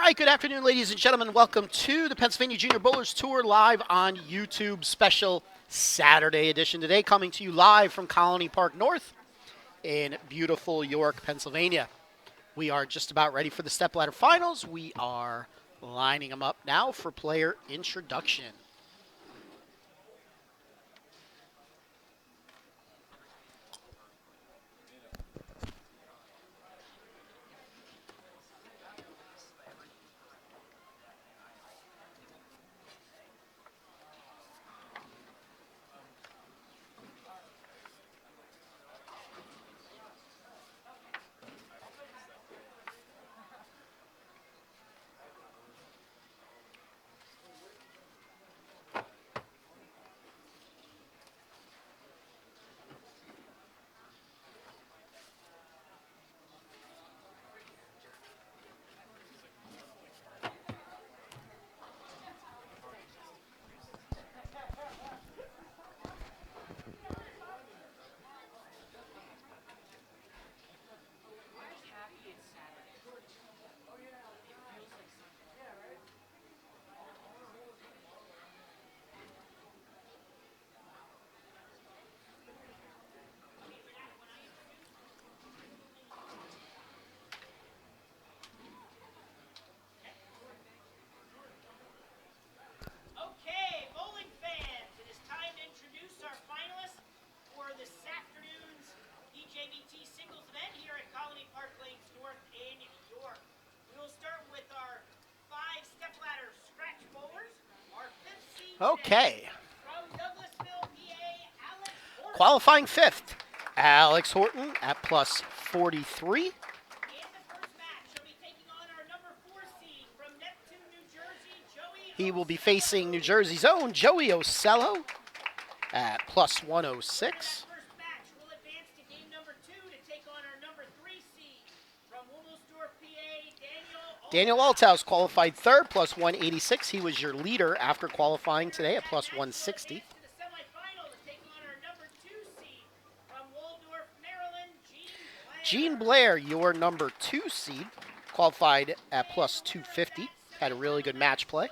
right, good afternoon, ladies and gentlemen. Welcome to the Pennsylvania Junior Bowlers Tour live on YouTube, special Saturday edition today, coming to you live from Colony Park North in beautiful York, Pennsylvania. We are just about ready for the stepladder finals. We are lining them up now for player introduction. PJBT singles event here at Colony Park Lanes North in York. We will start with our 5 stepladder scratch bowlers. Our 5th seed Okay. from Douglasville, PA, Alex Horton. Qualifying 5th, Alex Horton at plus 43. In the first match, he'll be taking on our number 4 seed from Neptune, New Jersey, Joey. He will be facing New Jersey's own Joey Ocello at plus 106. Daniel Althaus qualified 3rd, plus 186. He was your leader after qualifying today at plus 160. Gene Blair, your number 2 seed, qualified at plus 250. Had a really good match play.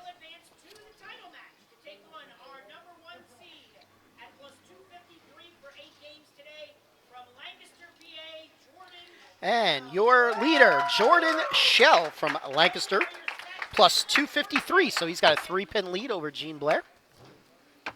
And your leader, Jordan Schell from Lancaster, plus 253. So he's got a 3-pin lead over Gene Blair. Okay,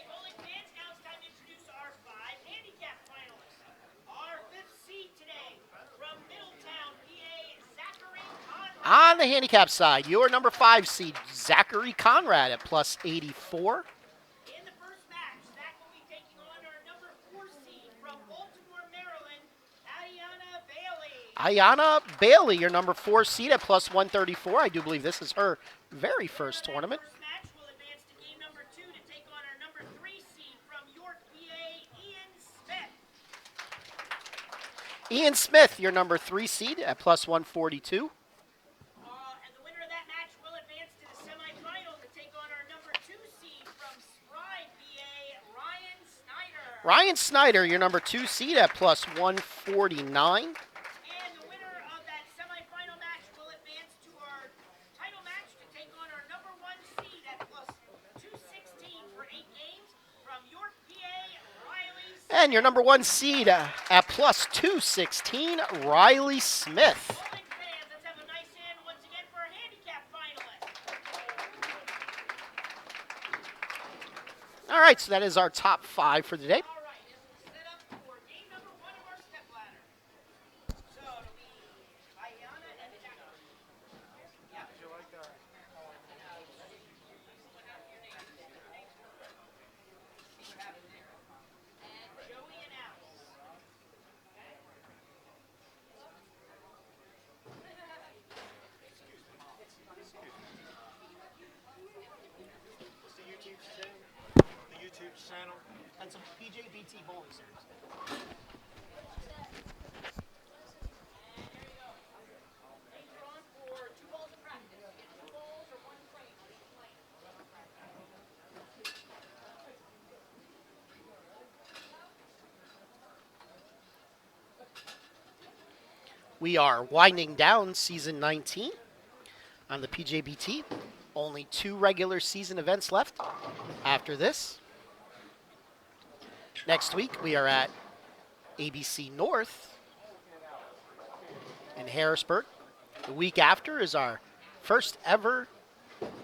bowling fans, now it's time to introduce our 5 handicap finalists. Our 5th seed today from Middletown, PA, Zachary Conrad. On the handicap side, your number 5 seed, Zachary Conrad at plus 84. Ayanna Bailey, your number 4 seed at plus 134. I do believe this is her very first tournament. First match will advance to game number 2 to take on our number 3 seed from York, PA, Ian Smith. Ian Smith, your number 3 seed at plus 142. And the winner of that match will advance to the semifinal to take on our number 2 seed from Stride, PA, Ryan Snyder. Ryan Snyder, your number 2 seed at plus 149. And your number 1 seed at plus 216, Riley Smith. Fans, let's have a nice hand once again for our handicap finalists. All right, so that is our top 5 for today. All right, this is set up for game number 1 of our stepladder. So it'll be Ayanna and Zachary. Yeah. Would you like Joey and Alex. Okay. What's the YouTube channel? And some PJBT bowling series. Later on for 2 balls of practice. Get 2 balls or 1 frame on each lane. We are winding down season 19 on the PJBT. Only 2 regular season events left after this. Next week, we are at ABC North in Harrisburg. The week after is our first ever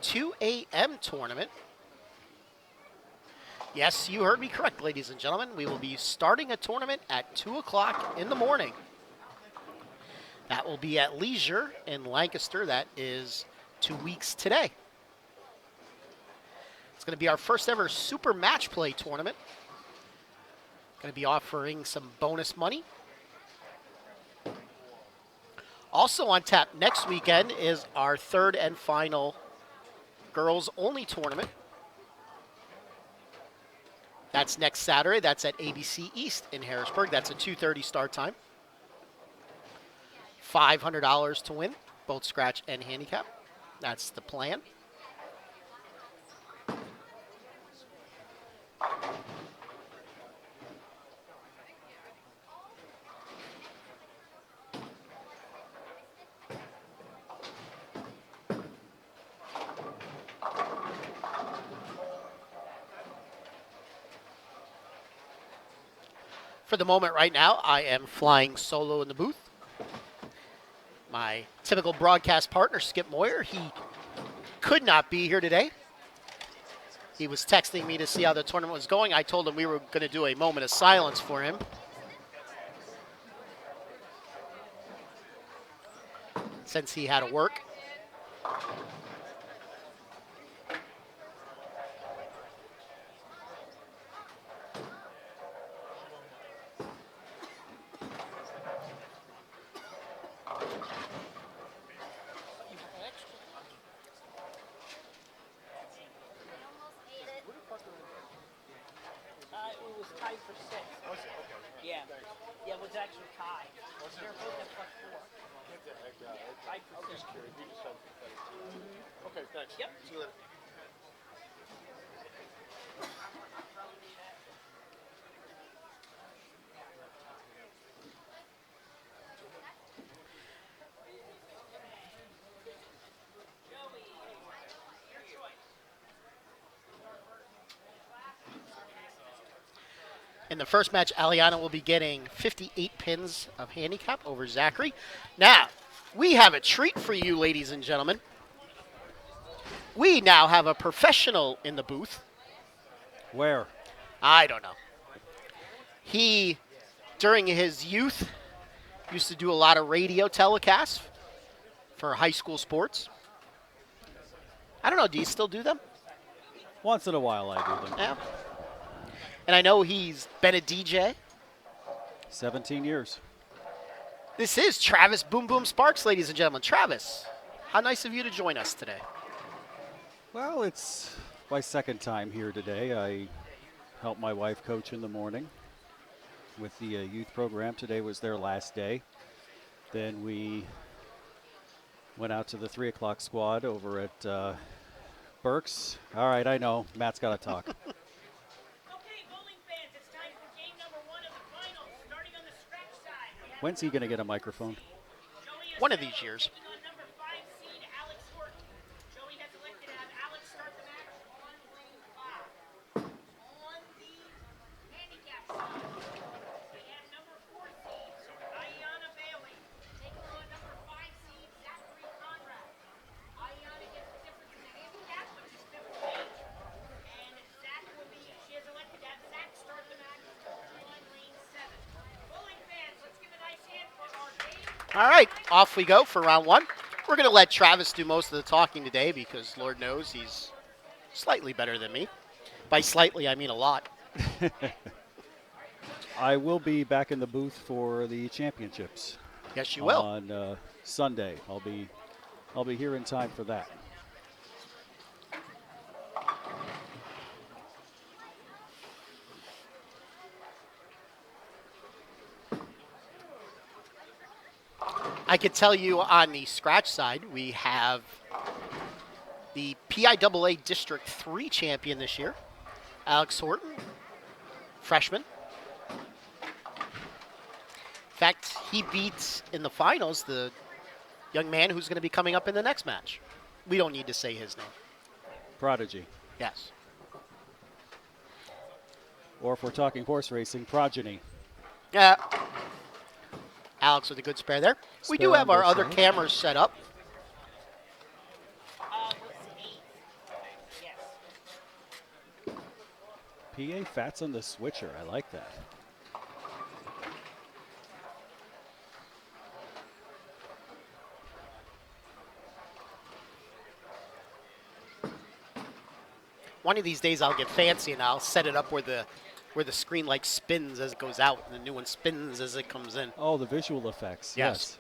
2 a.m. tournament. Yes, you heard me correct, ladies and gentlemen. We will be starting a tournament at 2 o'clock in the morning. That will be at Leisure in Lancaster. That is 2 weeks today. It's going to be our first ever super match play tournament. Going to be offering some bonus money. Also on tap next weekend is our 3rd and final girls only tournament. That's next Saturday. That's at ABC East in Harrisburg. That's a 2:30 start time. $500 to win, both scratch and handicap. That's the plan. For the moment right now, I am flying solo in the booth. My typical broadcast partner, Skip Moyer, he could not be here today. He was texting me to see how the tournament was going. I told him we were going to do a moment of silence for him. Since he had to work. It was tied for 6. Yeah. Yeah, it was actually tied. They're both at +4. Tied for 6. Okay, thanks. Yep. See you later. In the first match, Aliana will be getting 58 pins of handicap over Zachary. Now, we have a treat for you, ladies and gentlemen. We now have a professional in the booth. Where? I don't know. He, during his youth, used to do a lot of radio telecasts for high school sports. I don't know, do you still do them? Once in a while I do them. Yeah. And I know he's been a DJ. 17 years. This is Travis Boom Boom Sparks, ladies and gentlemen. Travis, how nice of you to join us today. Well, it's my second time here today. I help my wife coach in the morning with the youth program. Today was their last day. Then we went out to the 3 o'clock squad over at Burke's. All right, I know. Matt's got to talk. Okay, bowling fans, it's time for game number 1 of the finals. Starting on the scratch side. We have When's he going to get a microphone? Joey One of Estelle these years. taking on number 5 seed Alex Horton. Joey has elected to have Alex start the match on lane 5. On the handicap side, we have number 4 seed Ayana Bailey taking on number 5 seed Zachary Conrad. Ayana gets the difference in the handicap, which is 58. And Zach will be, she has elected to have Zach start the match on lane 7. Bowling fans, let's give a nice hand for our game. All right, off we go for round 1. We're going to let Travis do most of the talking today because Lord knows he's slightly better than me. By slightly, I mean a lot. I will be back in the booth for the championships. Yes, you will. On Sunday. I'll be here in time for that. I could tell you on the scratch side, we have the PIAA District 3 champion this year, Alex Horton, freshman. In fact, he beat in the finals the young man who's going to be coming up in the next match. We don't need to say his name. Prodigy. Yes. Or if we're talking horse racing, progeny. Yeah. Alex with a good spare there. We do Spare have on our both other sides. cameras set up. Yes. PA Fats on the switcher. I like that. One of these days I'll get fancy and I'll set it up where the screen like spins as it goes out and the new one spins as it comes in. Oh, the visual effects. Yes.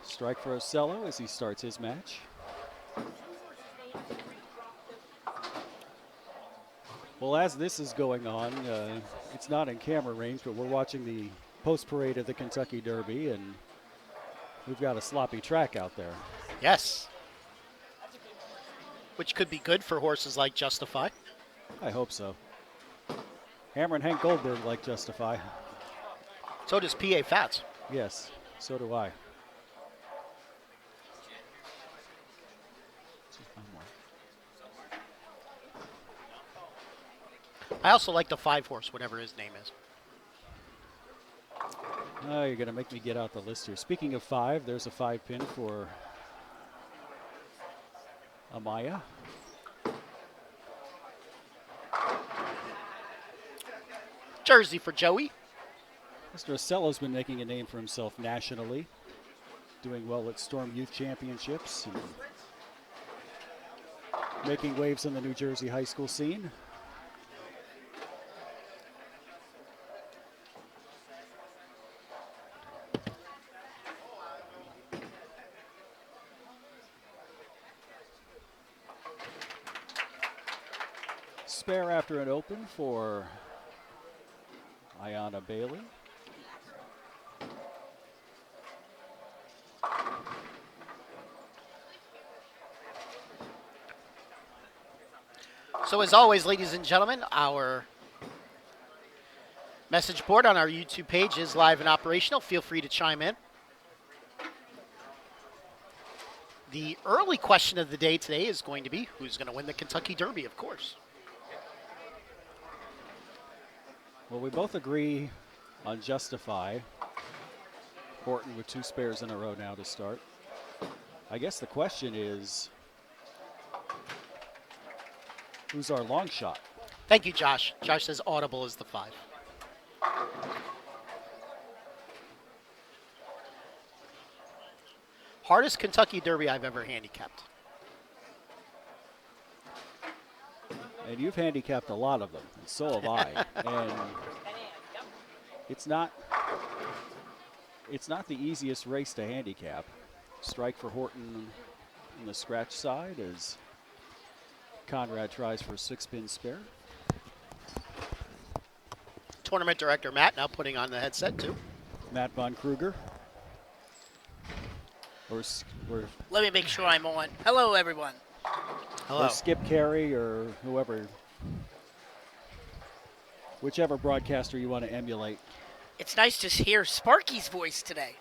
Strike for Ocello as he starts his match. Well, as this is going on, it's not in camera range, but we're watching the post-parade of the Kentucky Derby, and we've got a sloppy track out there. Yes. Which could be good for horses like Justify. I hope so. Hammer and Hank Goldberg like Justify. So does PA Fats. Yes, so do I. I also like the 5-horse, whatever his name is. Oh, you're going to make me get out the list here. Speaking of 5, there's a 5-pin for Amaya. Jersey for Joey. Mr. Ocello's been making a name for himself nationally, doing well at Storm Youth Championships, and making waves in the New Jersey high school scene. Spare after an open for Ayanna Bailey. So as always, ladies and gentlemen, our message board on our YouTube page is live and operational. Feel free to chime in. The early question of the day today is going to be, who's going to win the Kentucky Derby, of course. Well, we both agree on Justify. Horton with 2 spares in a row now to start. I guess the question is, who's our long shot? Thank you, Josh. Josh says audible is the 5. Hardest Kentucky Derby I've ever handicapped. And you've handicapped a lot of them, and so have I. And it's not the easiest race to handicap. Strike for Horton on the scratch side as Conrad tries for a 6-pin spare. Tournament director Matt now putting on the headset too. Matt Von Kruger. Or Let me make sure I'm on. Hello, everyone. Hello. Skip Carey or whoever, whichever broadcaster you want to emulate. It's nice to hear Sparky's voice today.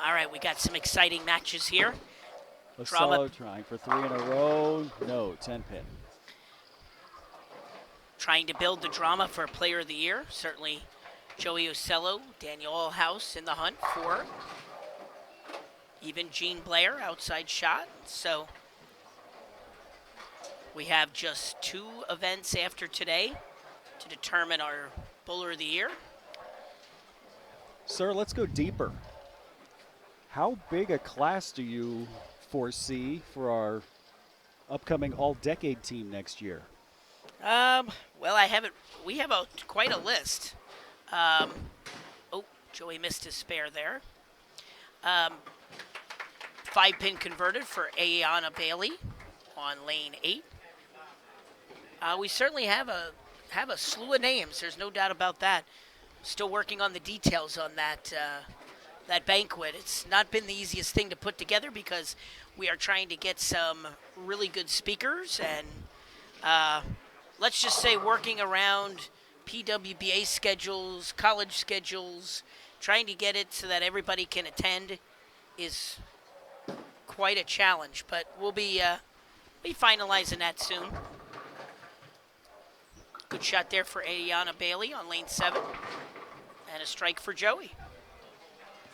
All right, we got some exciting matches here. Ocello trying for 3 in a row. No, 10-pin. Trying to build the drama for Player of the Year. Certainly Joey Ocello, Daniel Allhouse in the hunt for. Even Gene Blair, outside shot. So we have just 2 events after today to determine our Bowler of the Year. Sir, let's go deeper. How big a class do you foresee for our upcoming all-decade team next year? Well, we have quite a list. Oh, Joey missed his spare there. 5-pin converted for Ayanna Bailey on lane 8. We certainly have a slew of names. There's no doubt about that. Still working on the details on that banquet. It's not been the easiest thing to put together because We are trying to get some really good speakers and let's just say working around PWBA schedules, college schedules, trying to get it so that everybody can attend is quite a challenge. But we'll be finalizing that soon. Good shot there for Ayana Bailey on lane 7. And a strike for Joey.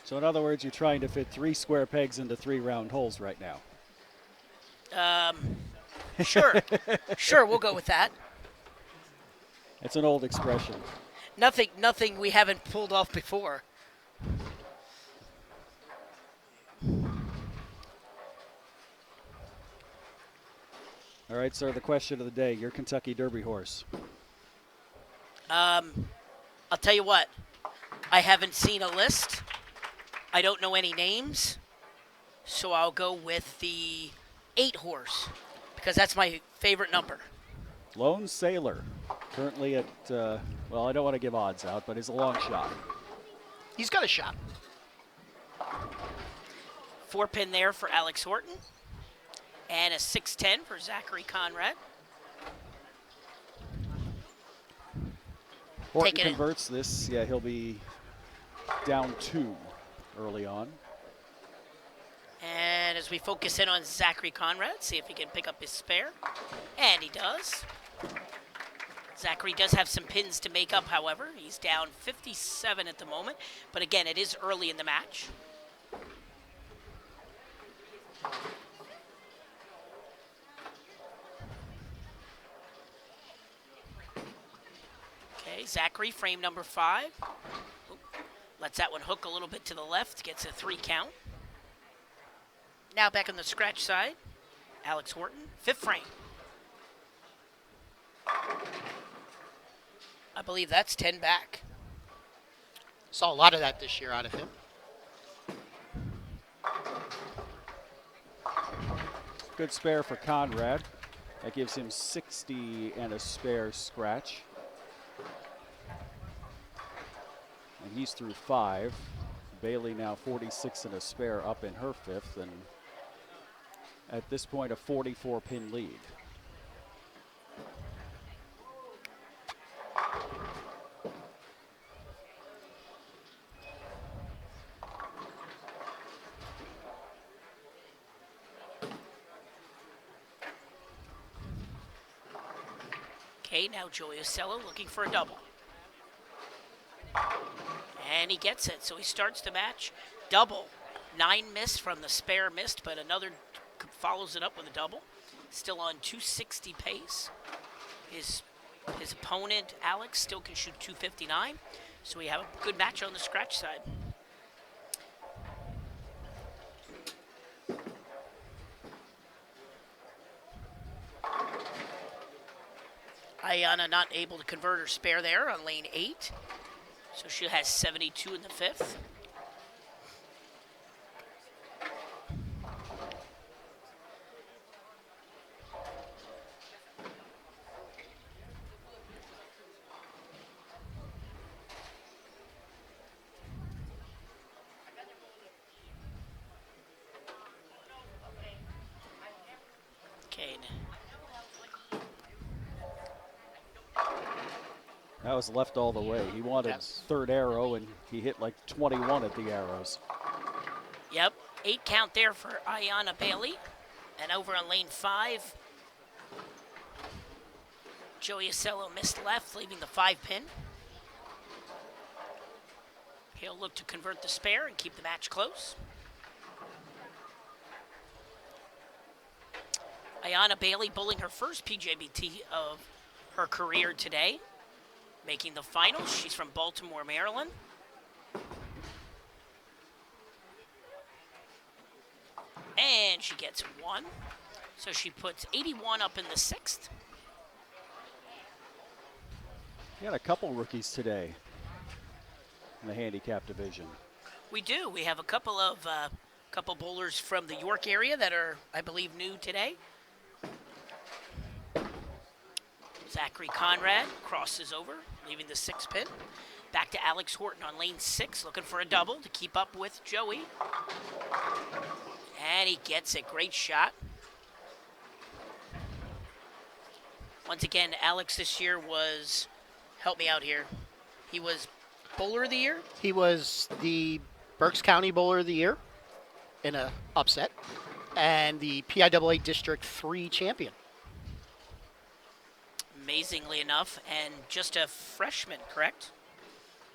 So in other words, you're trying to fit 3 square pegs into 3 round holes right now. Sure. Sure, we'll go with that. It's an old expression. Nothing we haven't pulled off before. All right, sir, the question of the day, your Kentucky Derby horse. I'll tell you what. I haven't seen a list. I don't know any names. So I'll go with the 8 horse because that's my favorite number. Lone Sailor, currently at, well, I don't want to give odds out, but he's a long shot. He's got a shot. 4-pin there for Alex Horton. And a 6-10 for Zachary Conrad. Horton Taking it. converts this. Yeah, he'll be down 2 early on. And as we focus in on Zachary Conrad, see if he can pick up his spare. And he does. Zachary does have some pins to make up, however. He's down 57 at the moment. But again, it is early in the match. Okay, Zachary, frame number 5. Oop. Lets that one hook a little bit to the left, gets a 3 count. Now back on the scratch side, Alex Horton, 5th frame. I believe that's 10 back. Saw a lot of that this year out of him. Good spare for Conrad. That gives him 60 and a spare scratch. And he's through 5. Bailey now 46 and a spare up in her 5th, and at this point a 44-pin lead. Okay, now Joey Ocello looking for a double. And he gets it, so he starts the match. Double. 9 missed from the spare missed, but another follows it up with a double. Still on 260 pace. His opponent, Alex, still can shoot 259. So we have a good match on the scratch side. Ayana not able to convert her spare there on lane 8. So she has 72 in the 5th. Okay. That was left all the way. He wanted Yes. 3rd arrow, and he hit like 21 at the arrows. Yep, 8 count there for Ayana Bailey. And over on lane 5, Joey Ocello missed left, leaving the 5-pin. He'll look to convert the spare and keep the match close. Ayana Bailey bowling her first PJBT of her career today, making the finals. She's from Baltimore, Maryland. And she gets 1. So she puts 81 up in the 6th. He had a couple rookies today in the handicap division. We do. We have a couple of bowlers from the York area that are, I believe, new today. Zachary Conrad crosses over, leaving the 6-pin. Back to Alex Horton on lane 6, looking for a double to keep up with Joey. And he gets it. Great shot. Once again, Alex this year was, help me out here, he was Bowler of the Year? He was the Berks County Bowler of the Year in a upset, and the PIAA District 3 champion. Amazingly enough, and just a freshman, correct?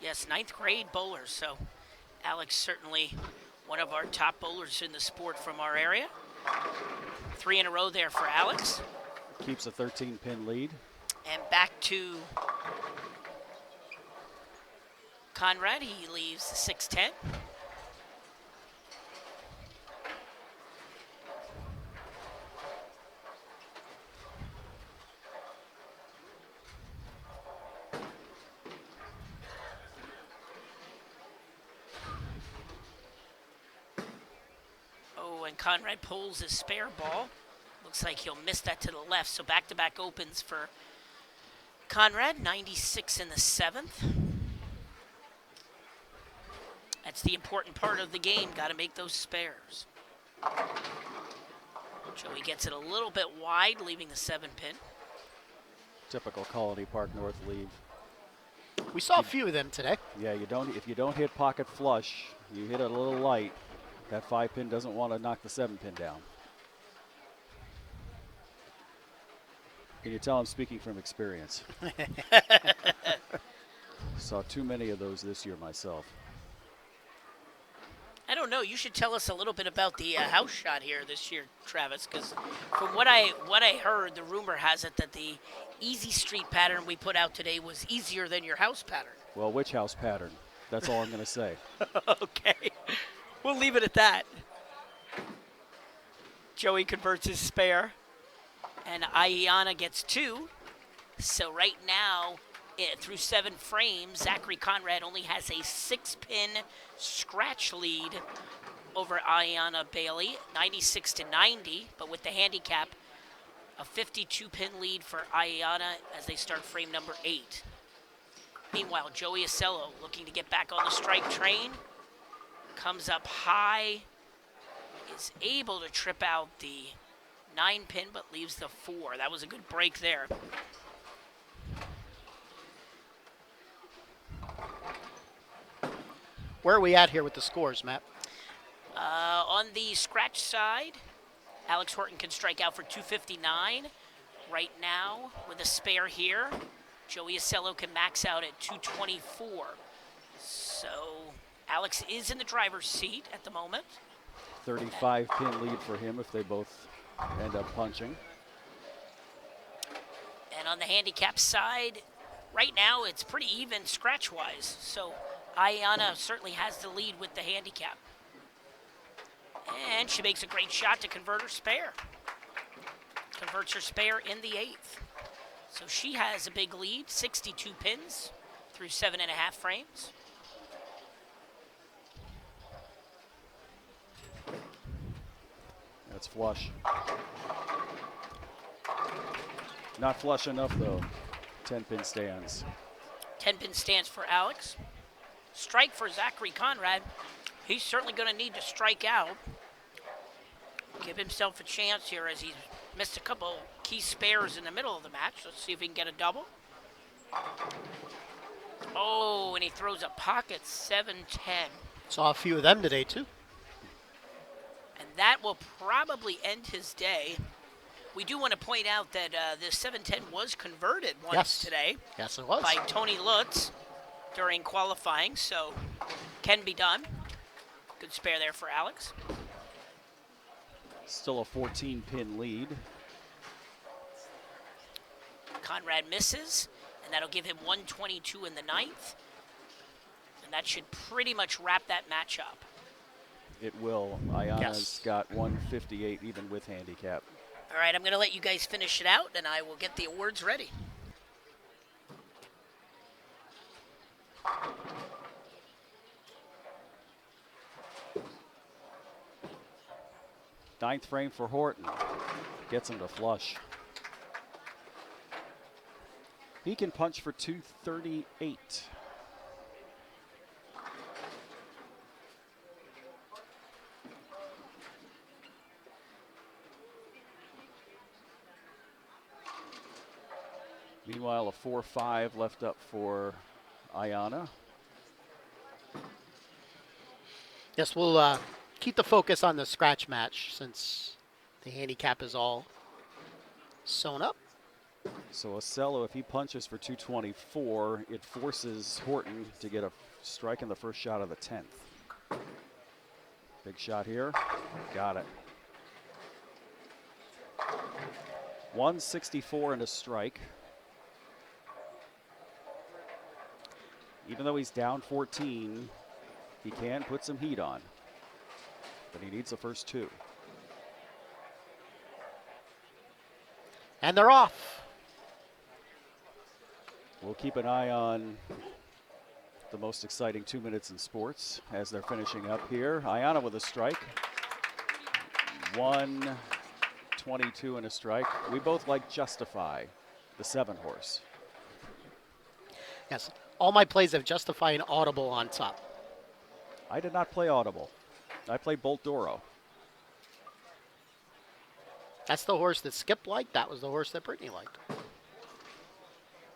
Yes, 9th grade bowler. So Alex certainly one of our top bowlers in the sport from our area. 3 in a row there for Alex. Keeps a 13-pin lead. And back to Conrad. He leaves 6-10. Oh, and Conrad pulls his spare ball. Looks like he'll miss that to the left. So back-to-back opens for Conrad. 96 in the 7th. That's the important part of the game. Got to make those spares. Joey gets it a little bit wide, leaving the 7-pin. Typical Colony Park North lead. We saw a few of them today. Yeah, if you don't hit pocket flush, you hit it a little light, that 5-pin doesn't want to knock the 7-pin down. Can you tell I'm speaking from experience? Saw too many of those this year myself. I don't know. You should tell us a little bit about the house shot here this year, Travis, because from what I heard, the rumor has it that the easy street pattern we put out today was easier than your house pattern. Well, which house pattern? That's all I'm going to say. Okay. We'll leave it at that. Joey converts his spare, and Ayana gets 2. So right now, through 7 frames, Zachary Conrad only has a 6-pin scratch lead over Ayana Bailey, 96-90, but with the handicap, a 52-pin lead for Ayana as they start frame number 8. Meanwhile, Joey Acello looking to get back on the strike train, comes up high, is able to trip out the 9-pin, but leaves the 4. That was a good break there. Where are we at here with the scores, Matt? On the scratch side, Alex Horton can strike out for 259. Right now, with a spare here, Joey Acello can max out at 224. So Alex is in the driver's seat at the moment. 35-pin lead for him if they both end up punching. And on the handicap side, right now it's pretty even scratch-wise. So Ayana certainly has the lead with the handicap. And she makes a great shot to convert her spare. Converts her spare in the 8th. So she has a big lead, 62 pins through 7.5 frames. That's flush. Not flush enough, though. 10-pin stands. 10-pin stands for Alex. Strike for Zachary Conrad. He's certainly going to need to strike out. Give himself a chance here as he's missed a couple key spares in the middle of the match. Let's see if he can get a double. Oh, and he throws a pocket 7-10. Saw a few of them today, too. And that will probably end his day. We do want to point out that the 7-10 was converted once today. Yes, it was. By Tony Lutz during qualifying, so can be done. Good spare there for Alex. Still a 14-pin lead. Conrad misses, and that'll give him 122 in the 9th. And that should pretty much wrap that match up. It will. Ayana's got 158 even with handicap. All right, I'm going to let you guys finish it out, and I will get the awards ready. Ninth frame for Horton. Gets him to flush. He can punch for 238. Meanwhile, a 4-5 left up for Ayana. Yes, we'll keep the focus on the scratch match since the handicap is all sewn up. So Ocello, if he punches for 224, it forces Horton to get a strike in the first shot of the 10th. Big shot here. Got it. 164 and a strike. Even though he's down 14, he can put some heat on. But he needs the first two. And they're off. We'll keep an eye on the most exciting 2 minutes in sports as they're finishing up here. Ayana with a strike. 122 and a strike. We both like Justify, the 7-horse. Yes, all my plays have Justify and Audible on top. I did not play Audible. I played Bolt Doro. That's the horse that Skip liked. That was the horse that Brittany liked.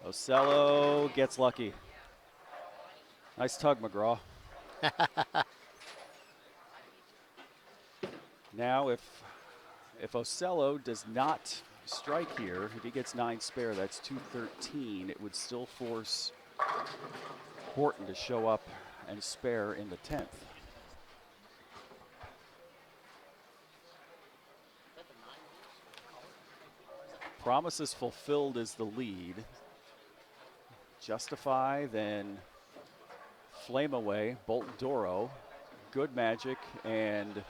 Ocello gets lucky. Nice tug, McGraw. Now, if Ocello does not strike here, if he gets 9 spare, that's 213. It would still force Horton to show up and spare in the 10th. Promises Fulfilled is the lead. Justify, then Flame Away, Bolt Doro, Good Magic, and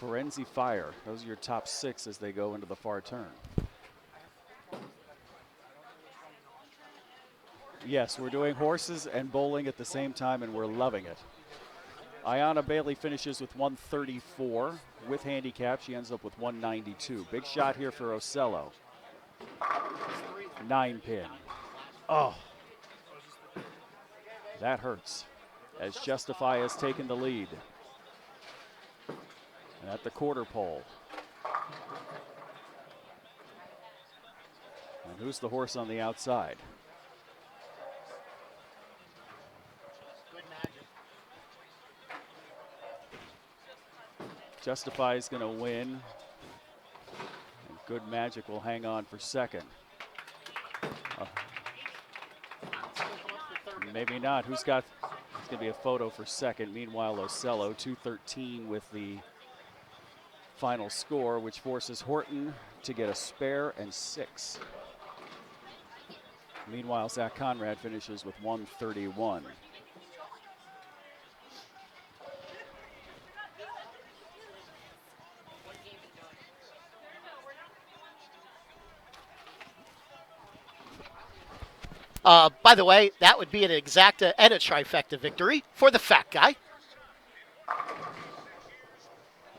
Forenzi Fire. Those are your top 6 as they go into the far turn. Yes, we're doing horses and bowling at the same time, and we're loving it. Ayana Bailey finishes with 134. With handicap, she ends up with 192. Big shot here for Ocello. 9-pin. Oh. That hurts, as Justify has taken the lead. And at the quarter pole. And who's the horse on the outside? Good Magic. Justify is going to win. And Good Magic will hang on for second. Maybe not. It's going to be a photo for second. Meanwhile, Ocello, 213 with the final score, which forces Horton to get a spare and 6. Meanwhile, Zach Conrad finishes with 131. By the way, that would be an exacta and a trifecta victory for the fat guy.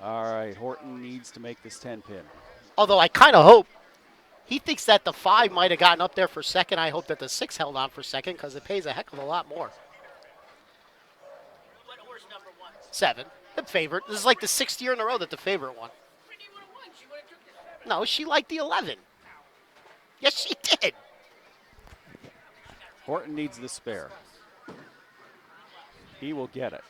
All right, Horton needs to make this 10-pin. Although I kind of hope he thinks that the 5 might have gotten up there for second. I hope that the 6 held on for second because it pays a heck of a lot more. What horse number 1? 7, the favorite. This is like the 6th year in a row that the favorite won. Brittany would have won. She would have took the 7. No, she liked the 11. Yes, she did. Horton needs the spare. He will get it.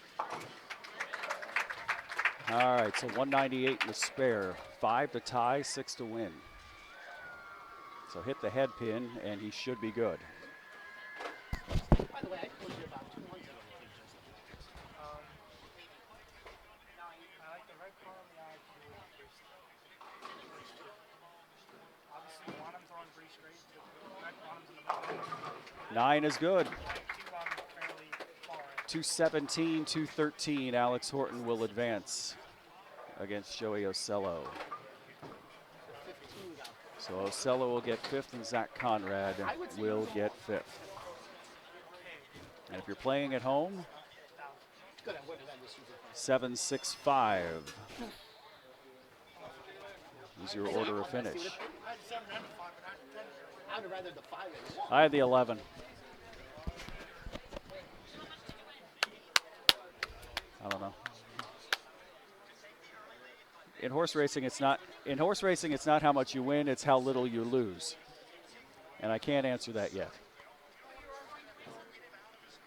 All right, so 198 in the spare. 5 to tie, 6 to win. So hit the head pin, and he should be good. By the way, I told you about 2 months ago. I like the red car on the eye too. Obviously, the bottom's on pretty straight. The red bottom's in the bottom. 9 is good. Two bottoms fairly far. 217, 213. Alex Horton will advance against Joey Ocello. So Ocello will get 5th, and Zach Conrad will get 5th. And if you're playing at home, 765 is your order of finish. I would rather the 5 than the 1. I had the 11. I don't know. In horse racing, it's not how much you win; it's how little you lose. And I can't answer that yet.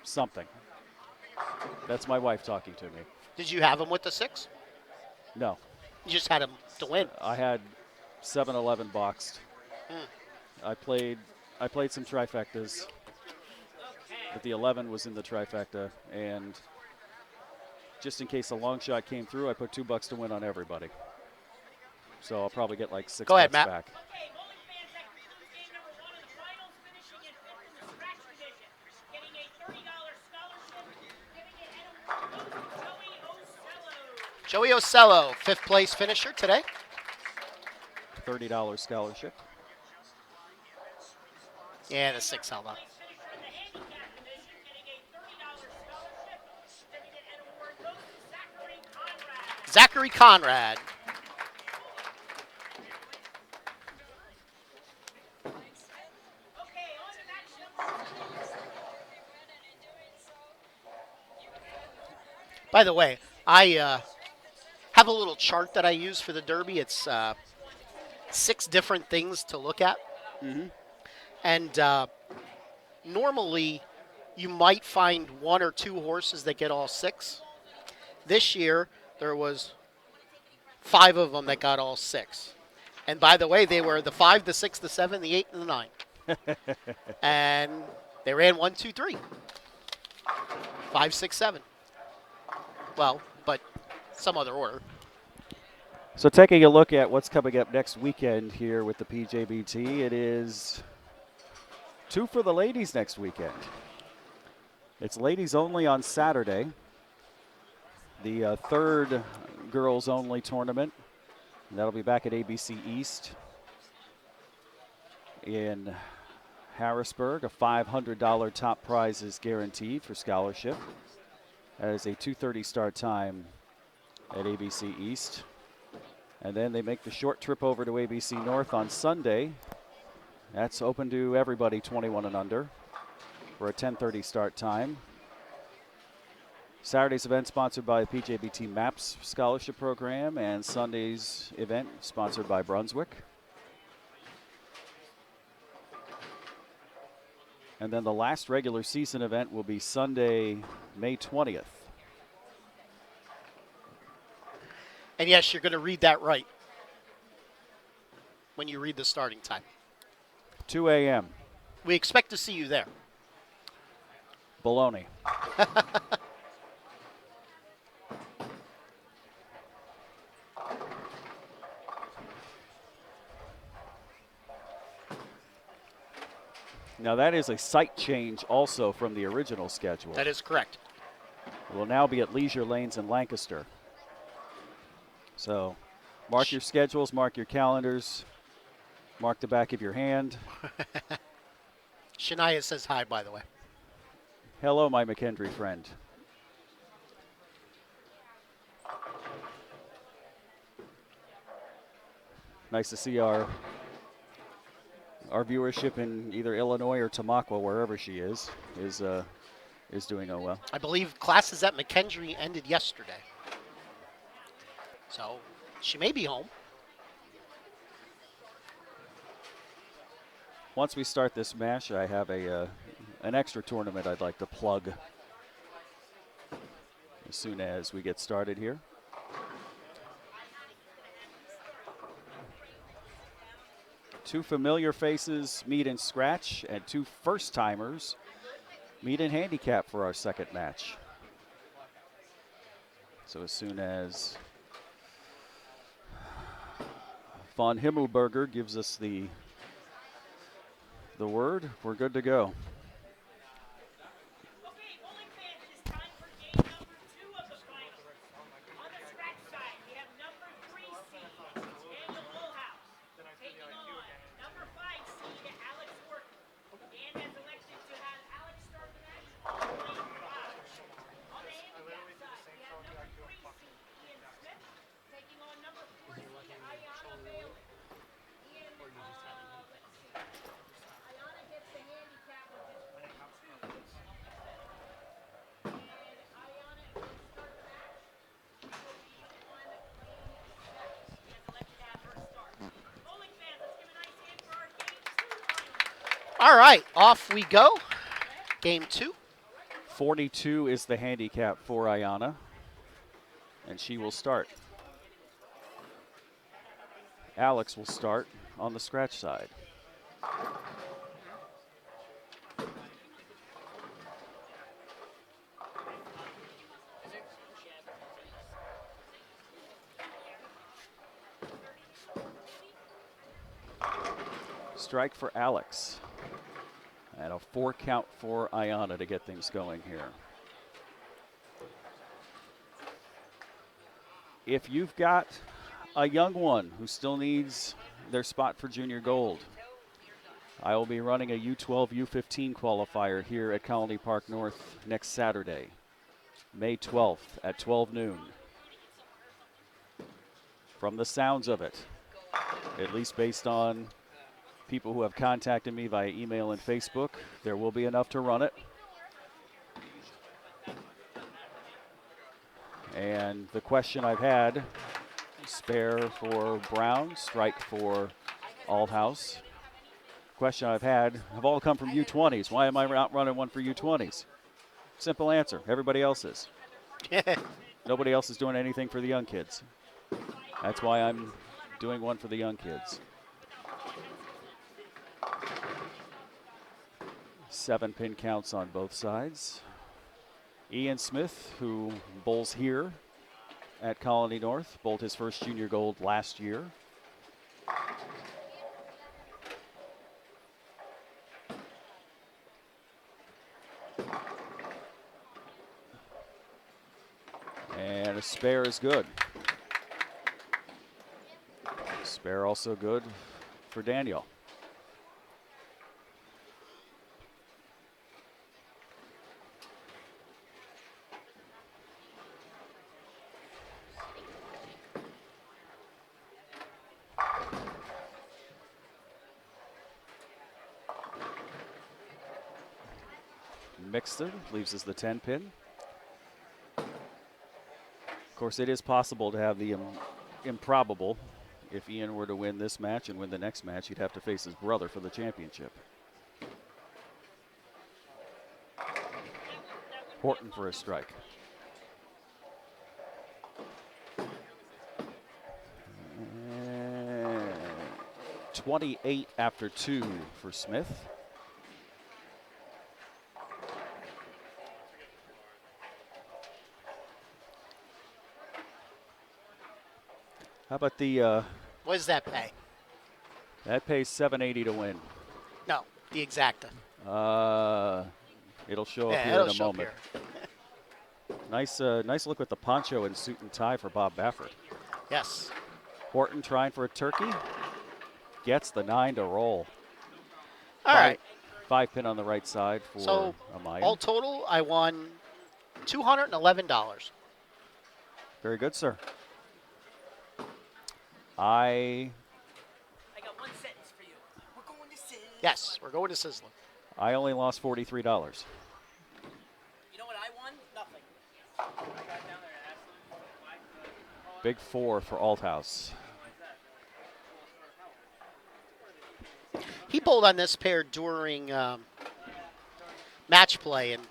Something. That's my wife talking to me. Did you have him with the 6? No, You just had him to win. I had 7-11 boxed. I played some trifectas, but the 11 was in the trifecta, and just in case a long shot came through, I put $2 to win on everybody. So I'll probably get like 6 Go ahead, bucks Matt. back. Okay, bowling fans, that concludes game number 1 of the finals, finishing in 5th in the scratch division. Getting a $30 scholarship, giving it an award goes to Joey Ocello. Joey Ocello, 5th place finisher today. $30 scholarship. Yeah, the 6 held up. Place finisher in the handicap division, getting a $30 scholarship, giving it an award goes to Zachary Conrad. Zachary Conrad. Okay, on to match number 2. By the way, I have a little chart that I use for the Derby. It's 6 different things to look at. And normally you might find 1 or 2 horses that get all 6. This year there was 5 of them that got all 6. And by the way, they were the 5, the 6, the 7, the 8, and the 9. And they ran 1, 2, 3. 5, 6, 7. Well, but some other order. So taking a look at what's coming up next weekend here with the PJBT, it is 2 for the ladies next weekend. It's ladies only on Saturday. The third girls only tournament. And that'll be back at ABC East in Harrisburg. A $500 top prize is guaranteed for scholarship. That is a 2:30 start time at ABC East. And then they make the short trip over to ABC North on Sunday. That's open to everybody 21 and under for a 10:30 start time. Saturday's event sponsored by the PJBT MAPS Scholarship Program, and Sunday's event sponsored by Brunswick. And then the last regular season event will be Sunday, May 20th. And yes, you're going to read that right when you read the starting time. 2 a.m. We expect to see you there. Baloney. Now that is a site change also from the original schedule. That is correct. It will now be at Leisure Lanes in Lancaster. So mark your schedules, mark your calendars, mark the back of your hand. Shania says hi, by the way. Hello, my McKendree friend. Nice to see our viewership in either Illinois or Tamaqua, wherever she is doing well. I believe classes at McKendree ended yesterday. So she may be home. Once we start this match, I have an extra tournament I'd like to plug as soon as we get started here. Two familiar faces meet in scratch, and 2 first-timers meet in handicap for our second match. So as soon as Von Himmelberger gives us the word, we're good to go. Okay, bowling fans, it is time for game number 2 of the finals. On the scratch side, we have number 3 seed, Daniel Mulhouse, taking on number 5 seed, Alex Horton. Dan has elected to have Alex start the match on lane 5. On the handicap side, we have number 3 seed, Ian Smith, taking on number 4 seed, Ayana Bailey. Ian, let's see. Ayana gets the handicap, which is All right, off we go. Game 2. 42 is the handicap for Ayana, and she will start. Alex will start on the scratch side. Strike for Alex. And a 4 count for Ayana to get things going here. If you've got a young one who still needs their spot for junior gold, I will be running a U12, U15 qualifier here at Colony Park North next Saturday, May 12th at 12 noon. From the sounds of it, at least based on people who have contacted me via email and Facebook, there will be enough to run it. And the question I've had, spare for Brown, strike for Althouse. Question I've had have all come from U20s. Why am I not running one for U20s? Simple answer, everybody else is. Nobody else is doing anything for the young kids. That's why I'm doing one for the young kids. 7 pin counts on both sides. Ian Smith, who bowls here at Colony North, bowled his first junior gold last year. And a spare is good. Spare also good for Daniel. Mixed leaves us the 10 pin. Of course, it is possible to have the improbable. If Ian were to win this match and win the next match, he'd have to face his brother for the championship. Horton for a strike. And 28 after 2 for Smith. How about the? What does that pay? That pays $780 to win. No, the exacta. It'll show up Yeah, here it'll in a show up moment. here. Nice look with the poncho and suit and tie for Bob Baffert. Yes. Horton trying for a turkey. Gets the 9 to roll. All right. 5 pin on the right side for So Amaya. all total, I won $211. Very good, sir. I got one sentence for you. We're going to Sizzler. Yes, we're going to Sizzler. only lost $43. You know what I won? Nothing. Big 4 for Althouse. He bowled on this pair during match play, and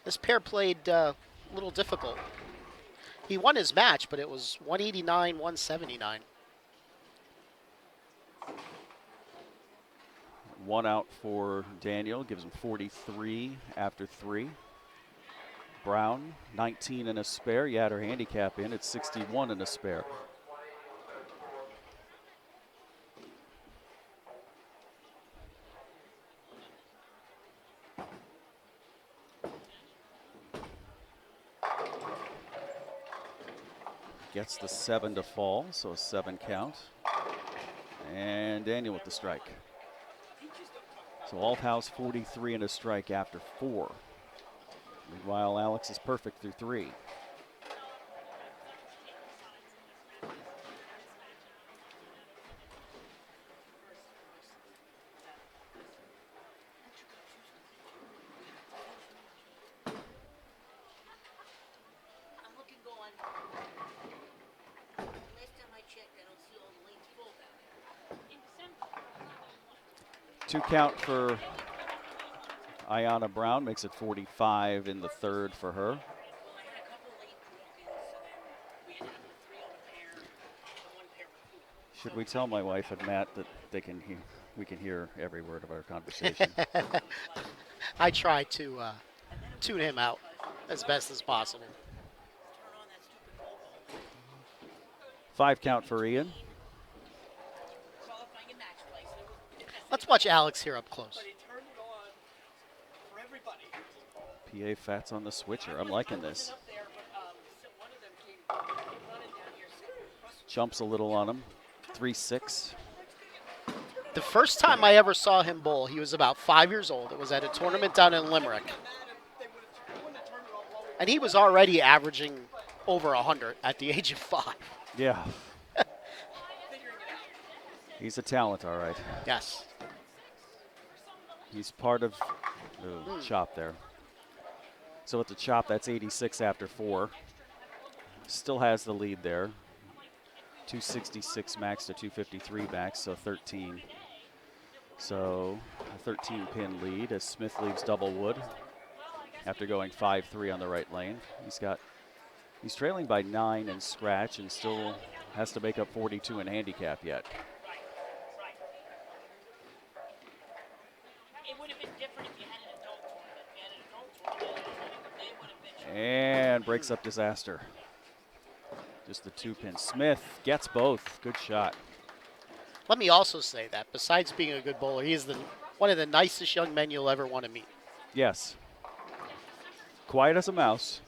this pair played a little difficult. He won his match, but it was 189, 179. 1 out for Daniel, gives him 43 after 3. Brown, 19 and a spare. You add her handicap in, it's 61 and a spare. Gets the 7 to fall, so a 7 count. And Daniel with the strike. So Althouse 43 and a strike after 4. Meanwhile, Alex is perfect through 3. I'm looking going. Last time I checked, I don't see all the lanes full down there. In December. 2 count for Ayanna Brown, makes it 45 in the third for her. Should we tell my wife and Matt that we can hear every word of our conversation? I try to tune him out as best as possible. 5 count for Ian. Let's watch Alex here up close. PA Fats on the switcher. I'm liking this. Jumps a little on him. 3-6. The first time I ever saw him bowl, he was about 5 years old. It was at a tournament down in Limerick. And he was already averaging over 100 at the age of 5. Yeah. He's a talent, all right. Yes. He's part of chop there. So with the chop, that's 86 after 4. Still has the lead there. 266 max to 253 max, so 13. So a 13-pin lead as Smith leaves double wood after going 5-3 on the right lane. He's trailing by 9 in scratch and still has to make up 42 in handicap yet. And breaks up disaster. Just the 2-pin. Smith gets both. Good shot. Let me also say that besides being a good bowler, he is one of the nicest young men you'll ever want to meet. Yes. Quiet as a mouse,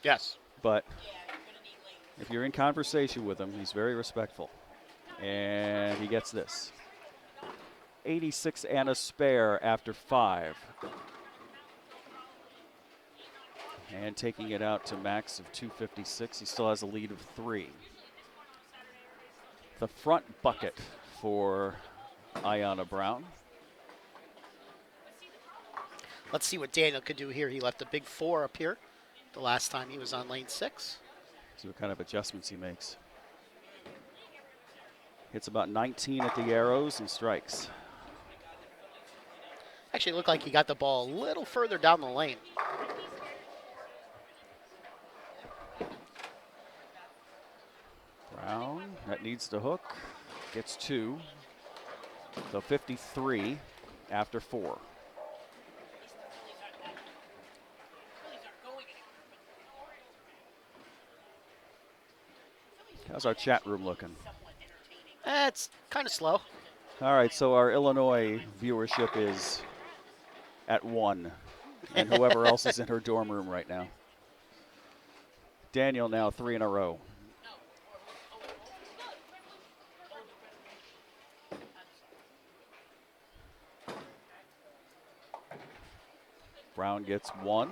Yes. but if you're in conversation with him, he's very respectful. And he gets this. 86 and a spare after 5. And taking it out to max of 256. He still has a lead of 3. The front bucket for Ayanna Brown. Let's see what Daniel could do here. He left a big 4 up here the last time he was on lane 6. See what kind of adjustments he makes. Hits about 19 at the arrows and strikes. Actually, it looked like he got the ball a little further down the lane. Brown, that needs to hook, gets 2. So 53 after 4. How's our chat room looking? It's kind of slow. All right, so our Illinois viewership is at 1, and whoever else is in her dorm room right now. Daniel now 3 in a row. Brown gets 1.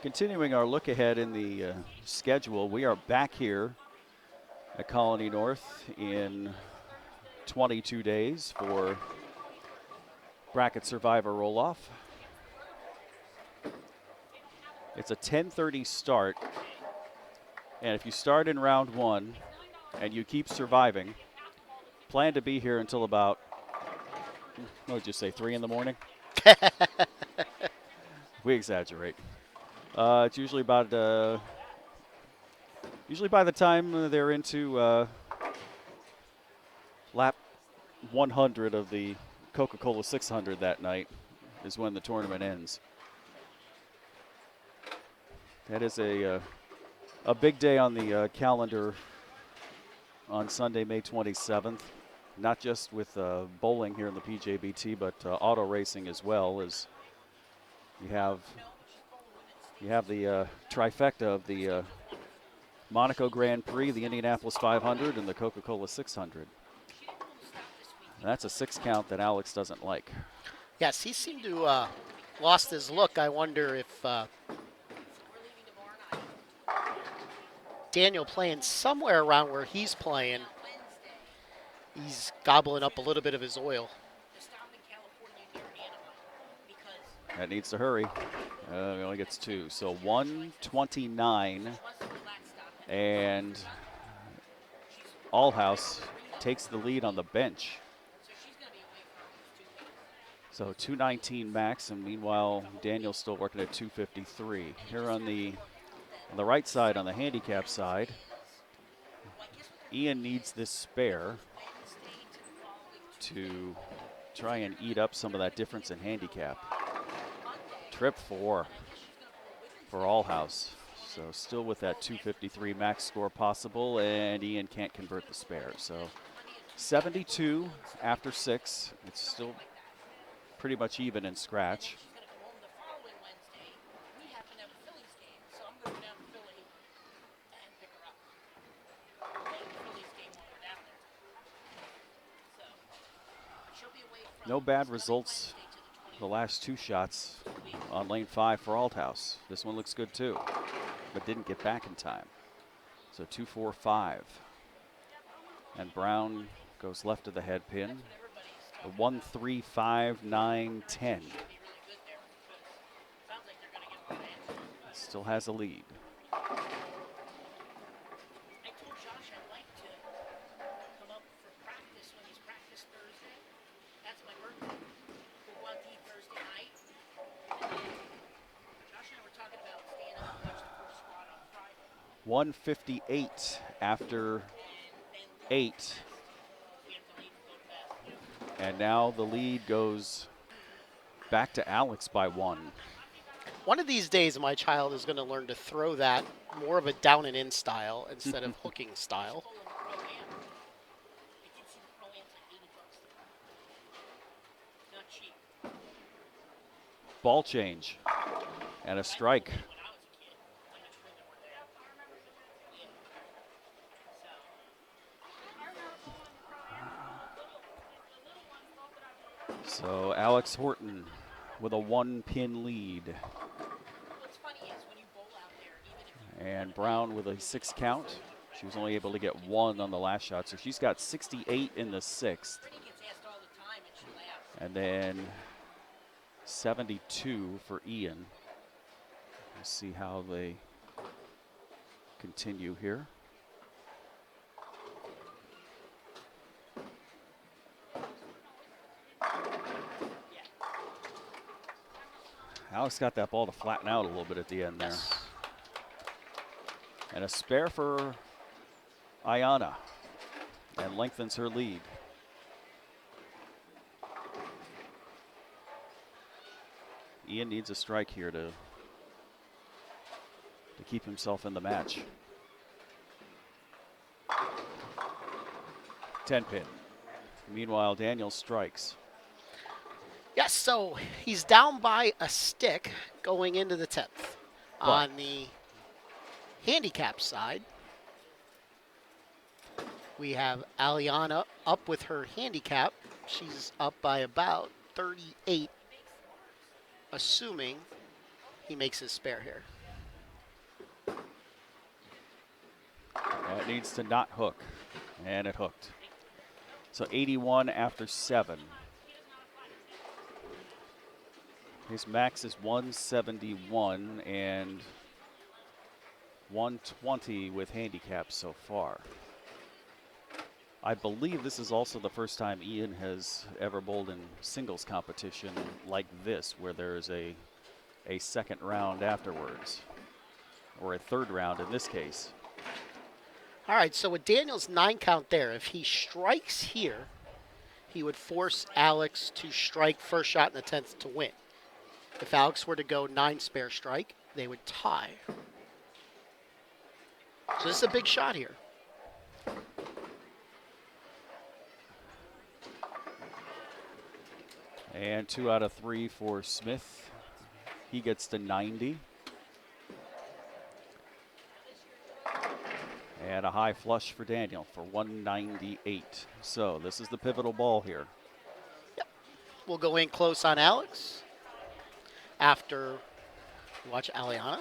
Continuing our look ahead in the schedule, we are back here at Colony North in 22 days for Bracket Survivor roll-off. It's a 10:30 start, and if you start in round 1 and you keep surviving, plan to be here until about, what would you say, 3 in the morning? We exaggerate. It's usually about, usually by the time they're into lap 100 of the Coca-Cola 600 that night is when the tournament ends. That is a big day on the calendar on Sunday, May 27th. Not just with bowling here in the PJBT, but auto racing as well, as you have the trifecta of the Monaco Grand Prix, the Indianapolis 500, and the Coca-Cola 600. And that's a 6 count that Alex doesn't like. Yes, he seemed to lost his look. I wonder if Daniel playing somewhere around where he's playing, he's gobbling up a little bit of his oil. That needs to hurry. He only gets 2. So 129. And Allhouse takes the lead on the bench. So 219 max, and meanwhile Daniel's still working at 253. Here on the right side, on the handicap side, Ian needs this spare to try and eat up some of that difference in handicap. Trip 4 for Allhouse. So still with that 253 max score possible, and Ian can't convert the spare. So 72 after 6. It's still pretty much even in scratch. No bad results the last 2 shots on lane 5 for Allhouse. This one looks good too, but didn't get back in time. So 2-4-5. And Brown goes left of the head pin. 1-3-5-9-10. Still has a lead. I told Josh I'd like to come up for practice when he's practice Thursday. That's my birthday. We'll go out to eat Thursday night. And then Josh and I were talking about staying up and watch the first squad on Friday. 158 after 8. And now the lead goes back to Alex by 1. One of these days, my child is going to learn to throw that more of a down and in style instead of hooking style. Ball change and a strike. So Alex Horton with a 1-pin lead. And Brown with a 6 count. She was only able to get 1 on the last shot, so she's got 68 in the 6th. And then 72 for Ian. Let's see how they continue here. Alex got that ball to flatten out a little bit at the end there. Yes. And a spare for Ayana, and lengthens her lead. Ian needs a strike here to keep himself in the match. 10-pin. Meanwhile, Daniel strikes. Yes, so he's down by a stick going into the 10th. On the handicap side, we have Aliana up with her handicap. She's up by about 38, assuming he makes his spare here. That needs to not hook, and it hooked. So 81 after 7. His max is 171 and 120 with handicaps so far. I believe this is also the first time Ian has ever bowled in singles competition like this, where there's a second round afterwards, or a third round in this case. All right, so with Daniel's 9 count there, if he strikes here, he would force Alex to strike first shot in the 10th to win. If Alex were to go 9 spare strike, they would tie. So this is a big shot here. And 2 out of 3 for Smith. He gets to 90. And a high flush for Daniel for 198. So this is the pivotal ball here. Yep. We'll go in close on Alex after we watch Aliana.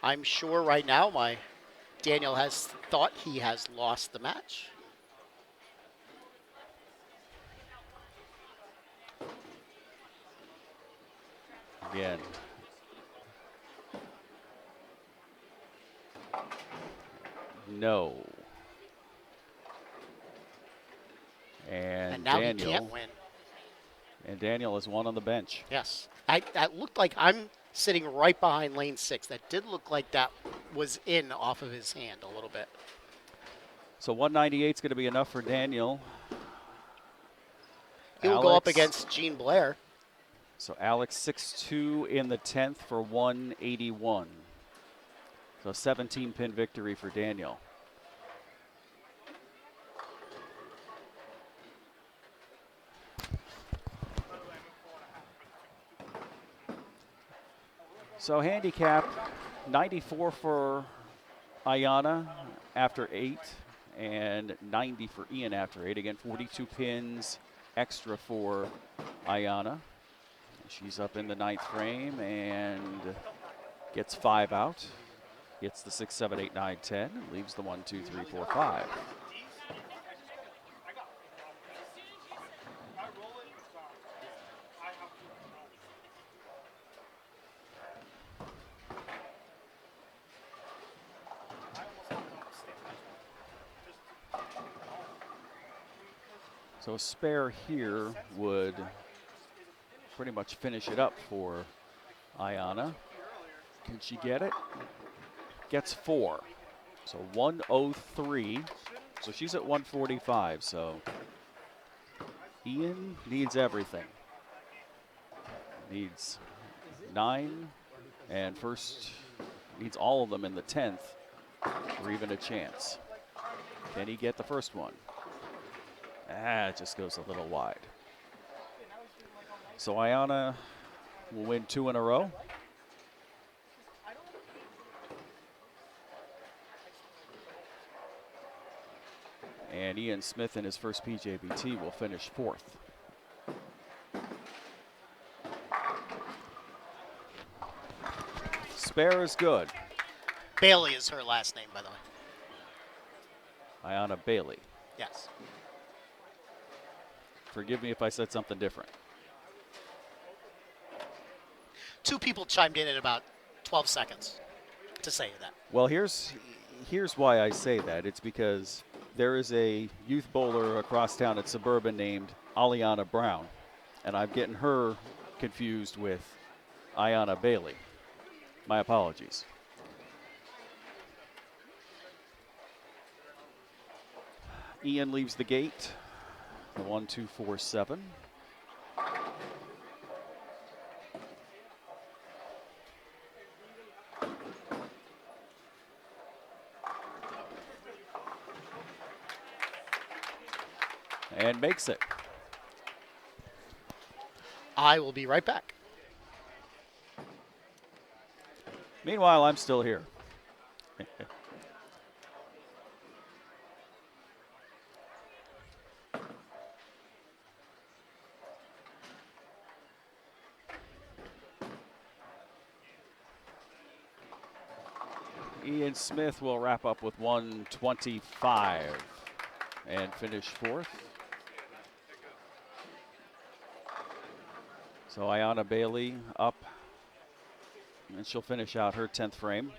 I'm sure right now my Daniel has thought he has lost the match. Again. No. And now he can't win. And Daniel is one on the bench. Yes. That looked like I'm sitting right behind lane 6. That did look like that was in off of his hand a little bit. So 198 is going to be enough for Daniel. He will go up against Gene Blair. So Alex 6-2 in the 10th for 181. So 17-pin victory for Daniel. So handicap 94 for Ayana after 8 and 90 for Ian after 8. Again, 42 pins extra for Ayana. She's up in the 9th frame and gets 5 out. Gets the 6, 7, 8, 9, 10, and leaves the 1, 2, 3, 4, 5. So a spare here would pretty much finish it up for Ayana. Can she get it? Gets 4. So 103. So she's at 145. So Ian needs everything. Needs 9 and first needs all of them in the 10th for even a chance. Can he get the first one? It just goes a little wide. So Ayana will win 2 in a row. And Ian Smith in his first PJBT will finish 4th. Spare is good. Bailey is her last name, by the way. Ayana Bailey. Yes. Forgive me if I said something different. 2 people chimed in about 12 seconds to say that. Well, here's why I say that. It's because there is a youth bowler across town at Suburban named Aliana Brown, and I'm getting her confused with Ayana Bailey. My apologies. Ian leaves the gate. The 1, 2, 4, 7. And makes it. I will be right back. Meanwhile, I'm still here. Ian Smith will wrap up with 125 and finish 4th. So Ayana Bailey up, and she'll finish out her 10th frame.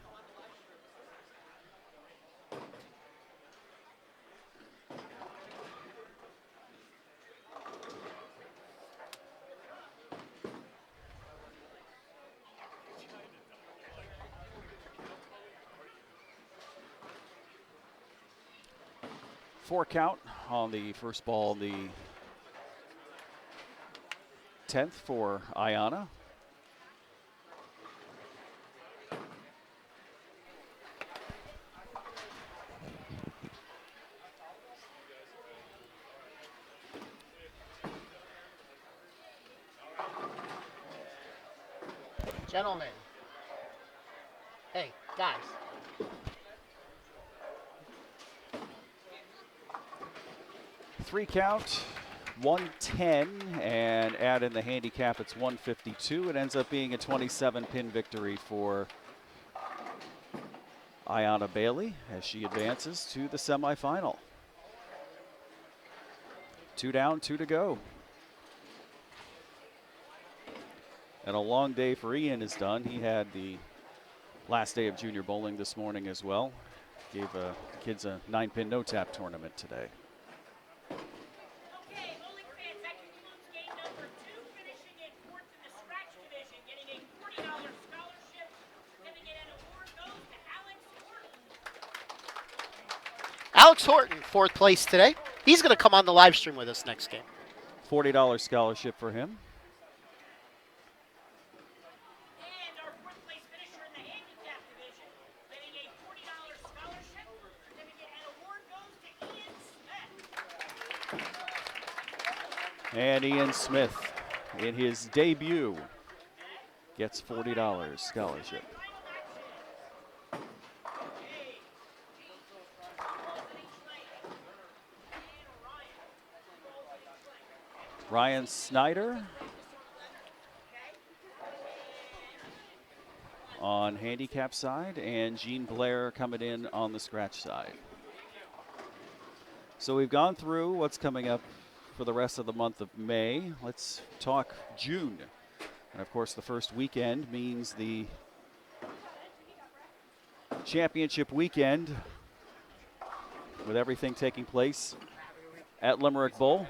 Four count on the first ball, the 10th for Ayana. Gentlemen. Hey, guys. Three count, 110, and add in the handicap, it's 152. It ends up being a 27-pin victory for Ayana Bailey as she advances to the semifinal. 2 down, 2 to go. And a long day for Ian is done. He had the last day of junior bowling this morning as well. Gave kids a 9-pin no-tap tournament today. Okay, bowling fans, that concludes game number 2, finishing in 4th in the scratch division, getting a $40 scholarship. Certificate and award goes to Alex Horton. Alex Horton, 4th place today. He's going to come on the live stream with us next game. $40 scholarship for him. And our 4th place finisher in the handicap division, getting a $40 scholarship. Certificate and award goes to Ian Smith. And Ian Smith, in his debut, gets $40 scholarship. Ryan Snyder on handicap side, and Gene Blair coming in on the scratch side. So we've gone through what's coming up for the rest of the month of May. Let's talk June. And of course, the first weekend means the championship weekend, with everything taking place at Limerick Bowl.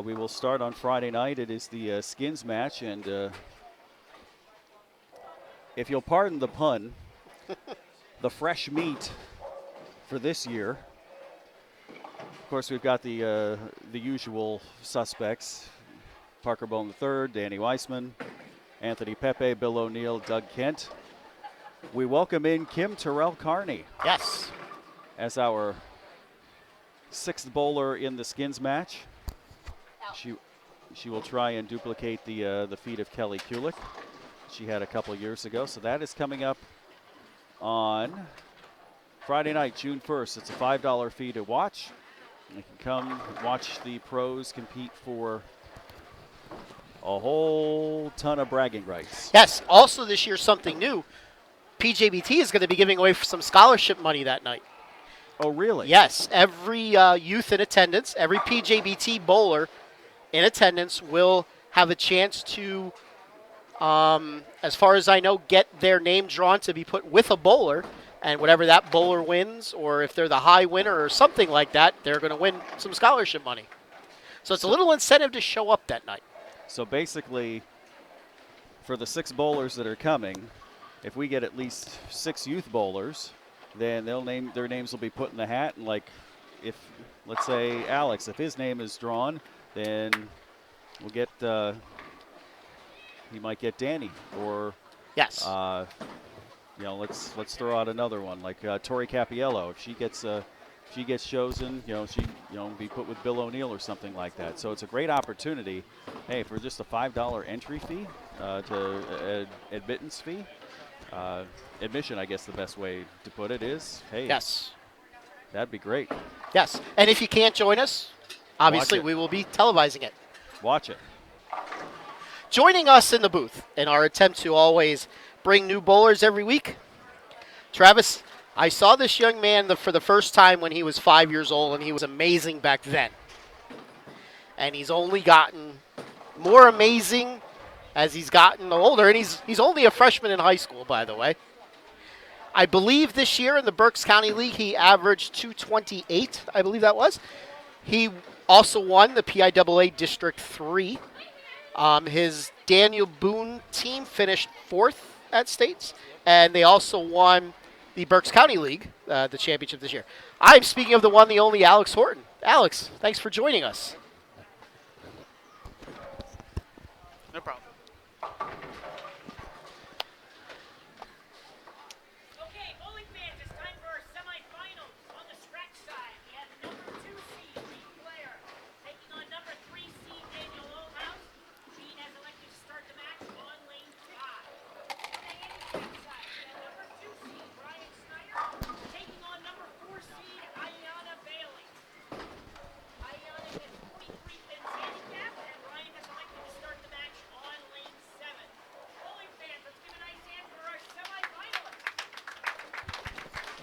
We will start on Friday night. It is the skins match, and if you'll pardon the pun, the fresh meat for this year. Of course, we've got the usual suspects: Parker Bone III, Danny Weissman, Anthony Pepe, Bill O'Neill, Doug Kent. We welcome in Kim Terrell-Carney. Yes. As our 6th bowler in the skins match. She will try and duplicate the feat of Kelly Kulik she had a couple years ago. So that is coming up on Friday night, June 1st. It's a $5 fee to watch. You can come watch the pros compete for a whole ton of bragging rights. Yes. Also this year, something new. PJBT is going to be giving away some scholarship money that night. Oh, really? Yes. Every youth in attendance, every PJBT bowler in attendance will have a chance to, as far as I know, get their name drawn to be put with a bowler. And whatever that bowler wins, or if they're the high winner or something like that, they're going to win some scholarship money. So it's a little incentive to show up that night. So basically, for the 6 bowlers that are coming, if we get at least 6 youth bowlers, then their names will be put in the hat. And like, if let's say Alex, if his name is drawn, then we'll get he might get Danny, or Yes. let's throw out another one like Tori Capiello. If she gets chosen, she be put with Bill O'Neill or something like that. So it's a great opportunity. Hey, for just a $5 entry fee to admittance fee, admission, I guess the best way to put it is, hey, Yes. that'd be great. Yes. And if you can't join us, obviously Watch it. we will be televising it. Watch it. Joining us in the booth in our attempt to always bring new bowlers every week, Travis, I saw this young man for the first time when he was 5 years old, and he was amazing back then. And he's only gotten more amazing as he's gotten older, and he's only a freshman in high school, by the way. I believe this year in the Berks County League, he averaged 228, I believe that was. He also won the PIAA District 3. His Daniel Boone team finished 4th at states, and they also won the Berks County League, the championship this year. I'm speaking of the one, the only Alex Horton. Alex, thanks for joining us. No problem. Okay, bowling fans, it's time for our semifinals. On the scratch side, we have number 2 seed, Gene Blair, taking on number 3 seed, Daniel Oldhouse. Gene has elected to start the match on lane 5. On the handicap side, we have number 2 seed, Ryan Snyder, taking on number 4 seed, Ayana Bailey. Ayana has 43 pins handicap, and Ryan has elected to start the match on lane 7. Bowling fans, let's give a nice hand for our semifinalists.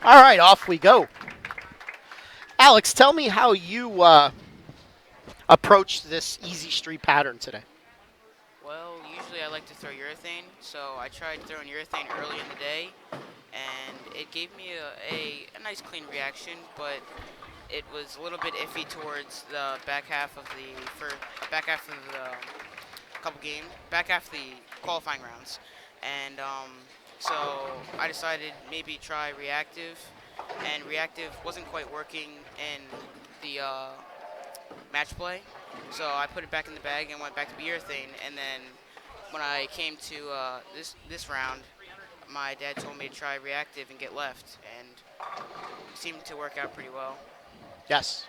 All right, off we go. Alex, tell me how you approached this easy street pattern today. Well, usually I like to throw urethane, so I tried throwing urethane early in the day, and it gave me a nice clean reaction, but it was a little bit iffy towards the back half of the couple games, back half of the qualifying rounds, and so I decided maybe try reactive, and reactive wasn't quite working in the match play, so I put it back in the bag and went back to urethane, and then when I came to this round, my dad told me to try reactive and get left, and it seemed to work out pretty well. Yes.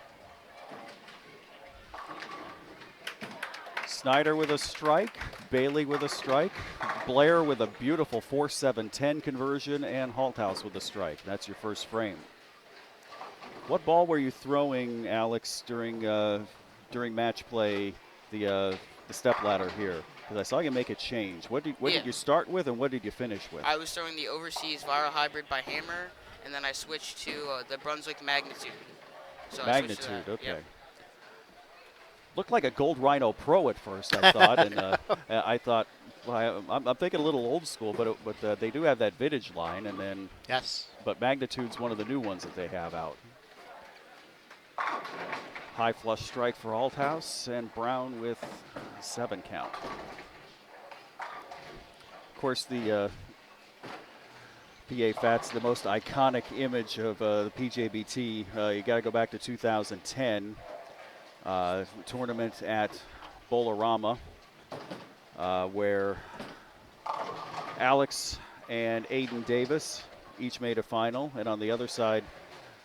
Snyder with a strike, Bailey with a strike, Blair with a beautiful 4-7-10 conversion, and Halthouse with a strike. That's your first frame. What ball were you throwing, Alex, during match play, the step ladder here? Because I saw you make a change. What Yeah. did you start with, and what did you finish with? I was throwing the overseas viral hybrid by hammer, and then I switched to the Brunswick magnitude. So I switched to Magnitude, that. okay. Yep. Looked like a Gold Rhino Pro at first, I thought, and I thought, well, I'm thinking a little old school, but they do have that vintage line, and then, Yes. but Magnitude's one of the new ones that they have out. High flush strike for Althouse, and Brown with 7 count. Of course, the PA Fat's the most iconic image of the PJBT. You got to go back to 2010 tournament at Bolorama, where Alex and Aiden Davis each made a final, and on the other side,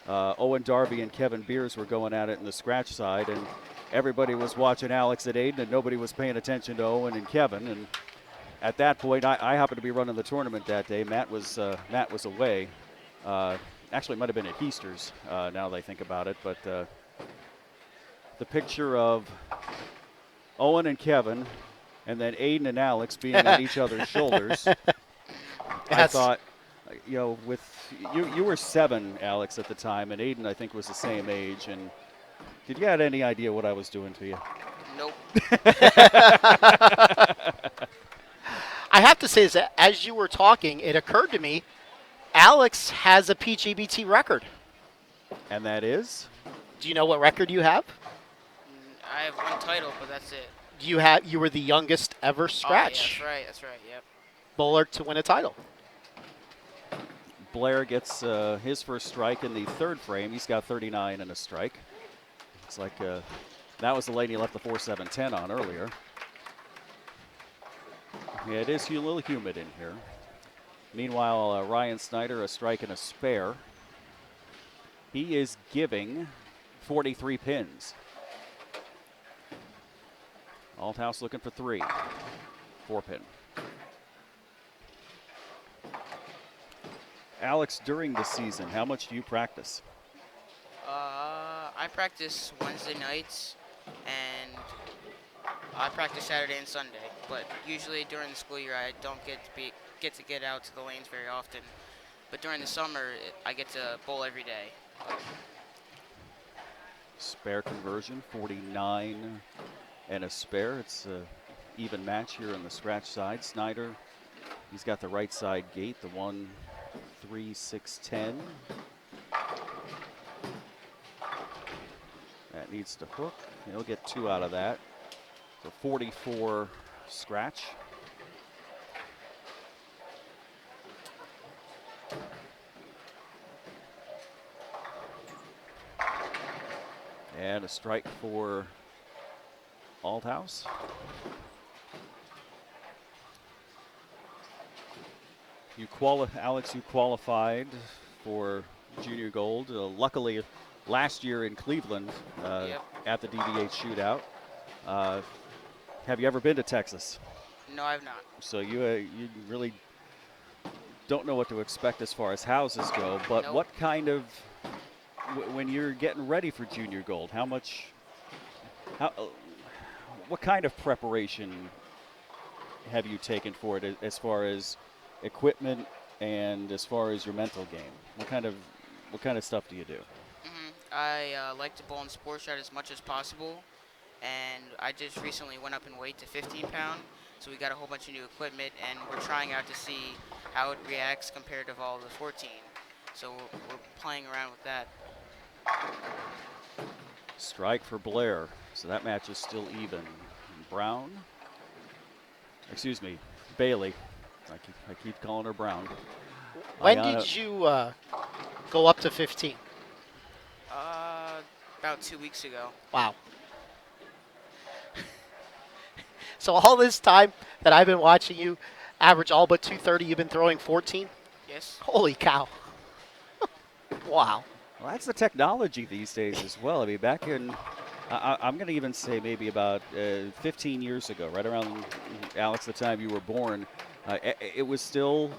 Owen Darby and Kevin Beers were going at it in the scratch side, and everybody was watching Alex and Aiden, and nobody was paying attention to Owen and Kevin. And at that point, I happened to be running the tournament that day. Matt was away. Actually, it might have been at Heasters, now that I think about it. But the picture of Owen and Kevin, and then Aiden and Alex being on each other's shoulders, I Yes. thought, with you were 7, Alex, at the time, and Aiden, I think, was the same age. And did you have any idea what I was doing to you? Nope. I have to say that as you were talking, it occurred to me, Alex has a PJBT record. And that is? Do you know what record you have? I have one title, but that's it. You were the youngest ever scratch Oh, yeah, that's right. Yep. bowler to win a title. Blair gets his first strike in the 3rd frame. He's got 39 and a strike. It's like that was the lady he left the 4-7-10 on earlier. Yeah, it is a little humid in here. Meanwhile, Ryan Snyder, a strike and a spare. He is giving 43 pins. Althouse looking for 3. 4-pin. Alex, during the season, how much do you practice? I practice Wednesday nights, and I practice Saturday and Sunday. But usually during the school year, I don't get to get out to the lanes very often. But during the summer, I get to bowl every day. Spare conversion, 49 and a spare. It's an even match here on the scratch side. Snyder, he's got the right side gate, the 1-3-6-10. That needs to hook. He'll get 2 out of that. So 44 scratch. And a strike for Althouse. Alex, you qualified for Junior Gold. Luckily, last year in Cleveland at the DVH shootout. Have you ever been to Texas? No, I have not. So you really don't know what to expect as far as houses go. But Nope. what kind of, when you're getting ready for Junior Gold, what kind of preparation have you taken for it as far as equipment and as far as your mental game? What kind of stuff do you do? I like to bowl in sports shot as much as possible, and I just recently went up in weight to 15 pound, So we got a whole bunch of new equipment, and we're trying out to see how it reacts compared to all the 14. So we're playing around with that. Strike for Blair. So that match is still even. Brown. Excuse me, Bailey. I keep calling her Brown. When Ayana- did you go up to 15? About 2 weeks ago. Wow. So all this time that I've been watching you, average all but 230, you've been throwing 14? Yes. Holy cow. Wow. Well, that's the technology these days as well. I mean, back in, I'm going to even say maybe about 15 years ago, right around, Alex, the time you were born, it was still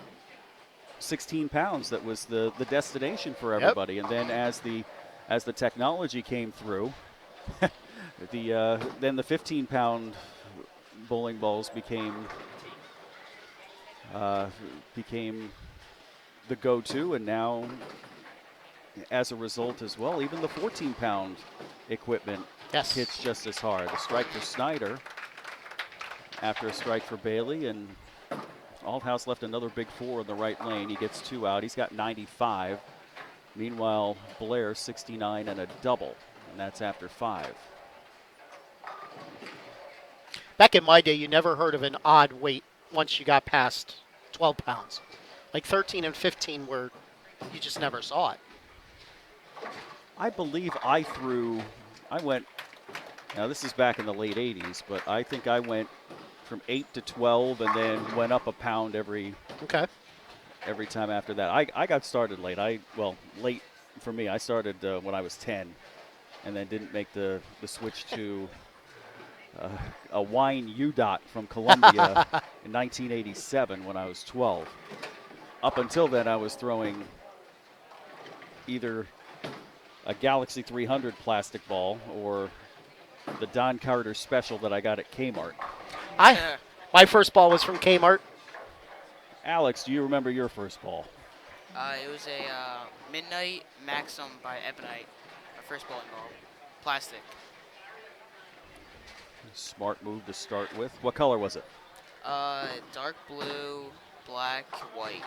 16 pounds that was the destination for everybody. And then as the technology came through, then the 15-pound bowling balls became the go-to, and now, as a result as well, even the 14-pound equipment hits just as hard. A strike for Snyder after a strike for Bailey, and Althouse left another big 4 in the right lane. He gets 2 out. He's got 95. Meanwhile, Blair 69 and a double, and that's after 5. Back in my day, you never heard of an odd weight once you got past 12 pounds. Like 13 and 15 were, you just never saw it. I believe I went, now this is back in the late 80s, but I think I went from 8 to 12 and then went up a pound every time after that. I got started late. Late for me. I started when I was 10 and then didn't make the switch to a wine U-Dot from Columbia in 1987 when I was 12. Up until then, I was throwing either a Galaxy 300 plastic ball or the Don Carter special that I got at Kmart. My first ball was from Kmart. Alex, do you remember your first ball? It was a Midnight Maxim by Ebonite, my first bowling ball, plastic. Smart move to start with. What color was it? Dark blue, black, white.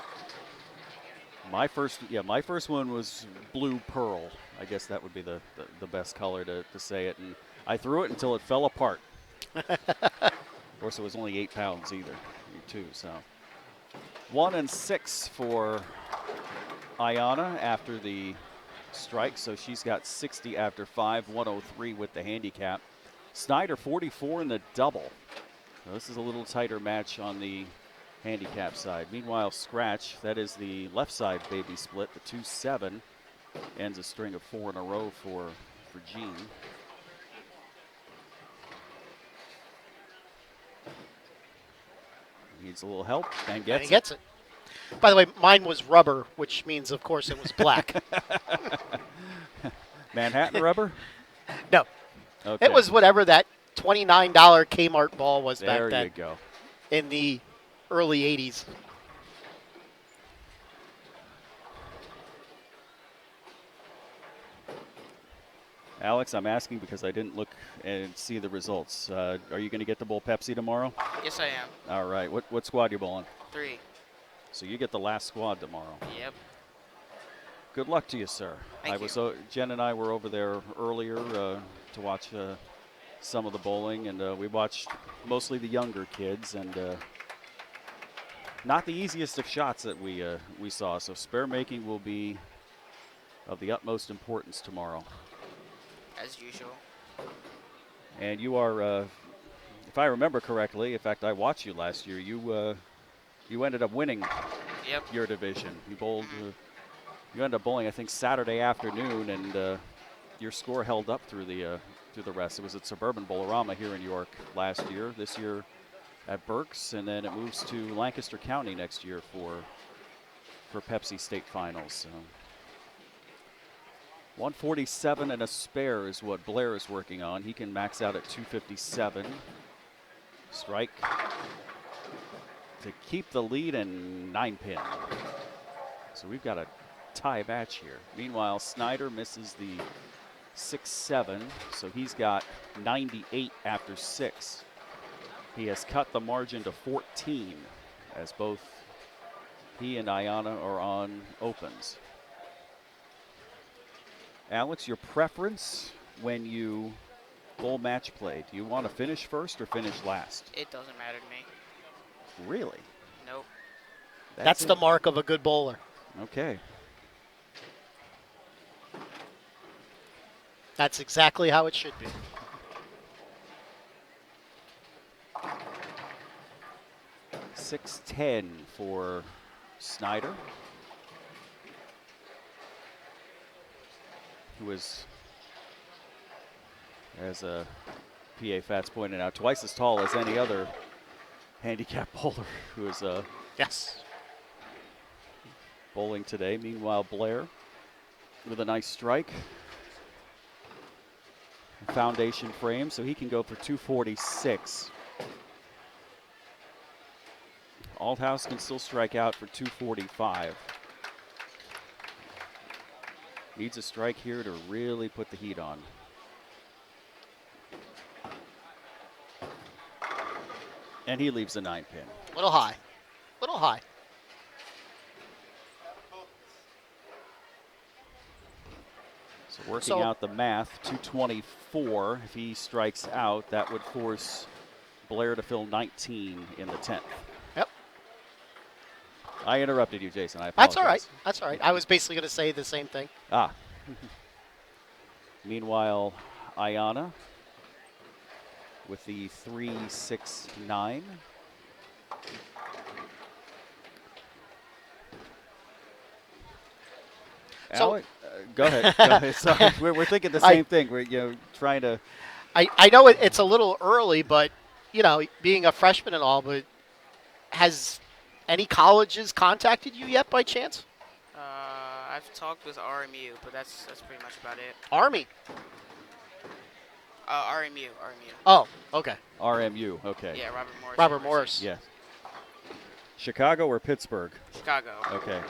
My first one was blue pearl. I guess that would be the best color to say it. And I threw it until it fell apart. Of course, it was only 8 pounds either, too. So 1 and 6 for Ayana after the strike. So she's got 60 after 5, 103 with the handicap. Snyder 44 in the double. So this is a little tighter match on the handicap side. Meanwhile, Scratch, that is the left side baby split, the 2-7, ends a string of 4 in a row for Jean. Needs a little help and gets it. By the way, mine was rubber, which means, of course, it was black. Manhattan rubber? No. Okay. It was whatever that $29 Kmart ball was back then. There you go. In the early 80s. Alex, I'm asking because I didn't look and see the results. Are you going to get the bowl Pepsi tomorrow? Yes, I am. All right. What squad you bowling? 3. So you get the last squad tomorrow. Yep. Good luck to you, sir. Thank you. Jen and I were over there earlier to watch some of the bowling, and we watched mostly the younger kids, and not the easiest of shots that we saw. So spare making will be of the utmost importance tomorrow. As usual. And you are, if I remember correctly, in fact, I watched you last year. You ended up winning your division. You bowled. You ended up bowling, I think, Saturday afternoon, and your score held up through the rest. It was at Suburban Bowlerama here in York last year. This year at Berks, and then it moves to Lancaster County next year for Pepsi State Finals. So 147 and a spare is what Blair is working on. He can max out at 257. Strike to keep the lead and 9-pin. So we've got a tie match here. Meanwhile, Snyder misses the 6-7, so he's got 98 after 6. He has cut the margin to 14 as both he and Ayana are on opens. Alex, your preference when you bowl match play, do you want to finish first or finish last? It doesn't matter to me. Really? Nope. That's the it. mark of a good bowler. Okay. That's exactly how it should be. .610 for Snyder, who is, as PA Fats pointed out, twice as tall as any other handicap bowler who is Yes. bowling today. Meanwhile, Blair with a nice strike. Foundation frame, so he can go for 246. Althouse can still strike out for 245. Needs a strike here to really put the heat on. And he leaves a 9-pin. Little high. Little high. So working So- out the math, 224. If he strikes out, that would force Blair to fill 19 in the 10th. Yep. I interrupted you, Jason. I apologize. That's all right. That's all right. I was basically going to say the same thing. Ah. Meanwhile, Ayana with the 369. So- Alec, go ahead. Go ahead. Sorry, we're thinking the same thing. We're trying to. I know it's a little early, but, being a freshman and all, but has any colleges contacted you yet by chance? I've talked with RMU, but that's pretty much about it. Army. RMU. Oh, okay. RMU. Okay. Yeah, Robert Morris. Robert University. Morris. Yes. Chicago or Pittsburgh? Chicago. Okay.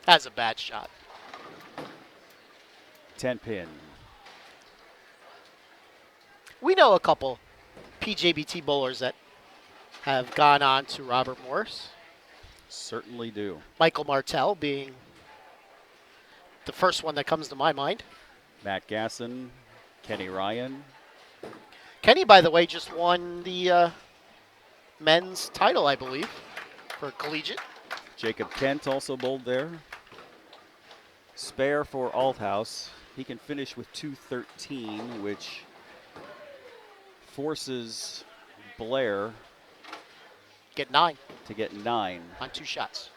That's a bad shot. 10-pin. We know a couple PJBT bowlers that have gone on to Robert Morris. Certainly do. Michael Martell being the first one that comes to my mind. Matt Gasson, Kenny Ryan. Kenny, by the way, just won the men's title, I believe, for collegiate. Jacob Kent also bowled there. Spare for Althouse. He can finish with 213, which forces Blair Get 9 to get 9. on 2 shots.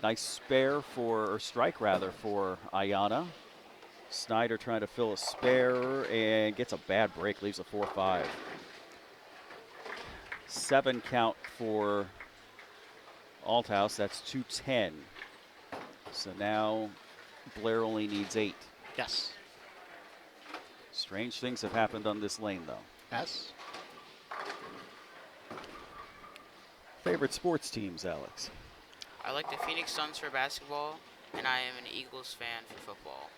Nice spare or strike rather, for Ayana. Snyder trying to fill a spare and gets a bad break, leaves a 4-5. 7 count for Althouse, that's 210. So now Blair only needs 8. Yes. Strange things have happened on this lane, though. Yes. Favorite sports teams, Alex? I like the Phoenix Suns for basketball, and I am an Eagles fan for football.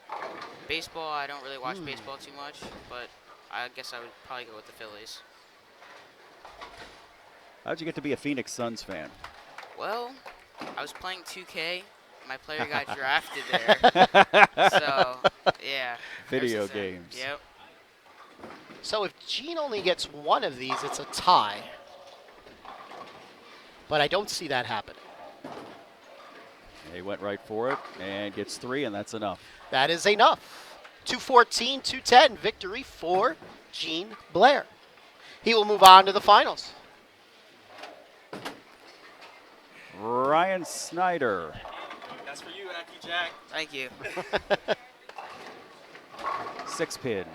Baseball, I don't really watch baseball too much, but I guess I would probably go with the Phillies. How'd you get to be a Phoenix Suns fan? Well, I was playing 2K. My player got drafted there. So, yeah. Video ever since then. games. Yep. So if Gene only gets one of these, it's a tie. But I don't see that happening. He went right for it and gets 3, and that's enough. That is enough. 214, 210, victory for Gene Blair. He will move on to the finals. Ryan Snyder. That's for you, Aki Jack. Thank you. 6-pin.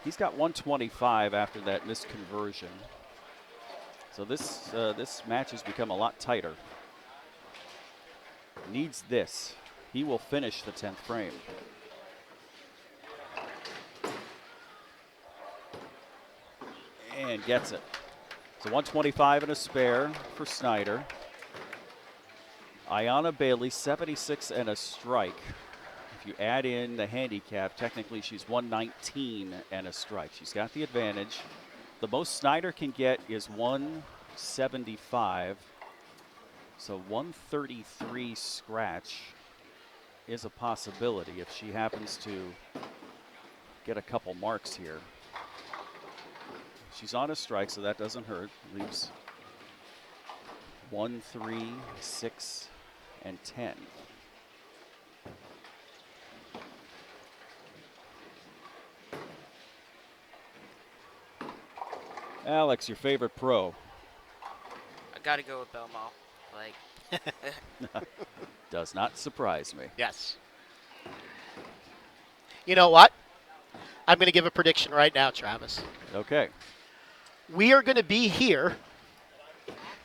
He's got 125 after that missed conversion. So this match has become a lot tighter. Needs this. He will finish the 10th frame. And gets it. So 125 and a spare for Snyder. Ayana Bailey, 76 and a strike. If you add in the handicap, technically she's 119 and a strike. She's got the advantage. The most Snyder can get is 175. So 133 scratch is a possibility if she happens to get a couple marks here. She's on a strike, so that doesn't hurt. Leaves 1, 3, 6, and 10. Alex, your favorite pro? I gotta go with Belmo. Like, Does not surprise me. Yes. You know what? I'm going to give a prediction right now, Travis. Okay. We are going to be here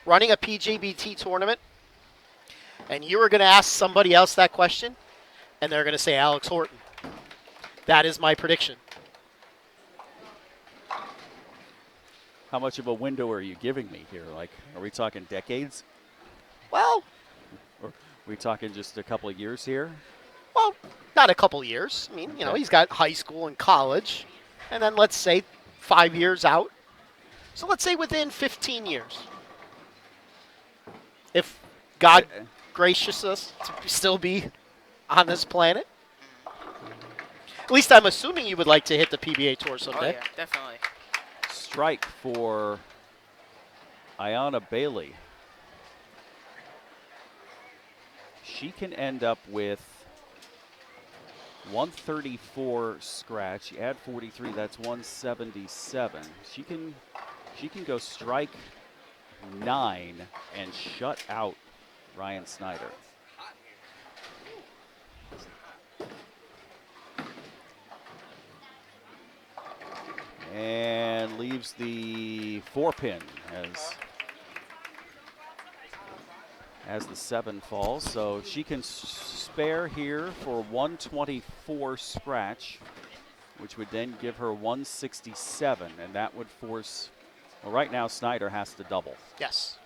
running a PJBT tournament, and you are going to ask somebody else that question, and they're going to say Alex Horton. That is my prediction. How much of a window are you giving me here? Like, are we talking decades? Well, Or are we talking just a couple of years here? well, not a couple years. I mean, you know, Okay. he's got high school and college, and then let's say 5 years out. So let's say within 15 years. If God gracious us to still be on this planet. At least I'm assuming you would like to hit the PBA Tour oh someday. yeah, definitely. Strike for Ayanna Bailey. She can end up with 134 scratch. You add 43, that's 177. She can go strike 9 and shut out Ryan Snyder. And leaves the 4-pin as the 7 falls. So she can spare here for 124 scratch, which would then give her 167, and that would force, well, right now Snyder has to double. Yes.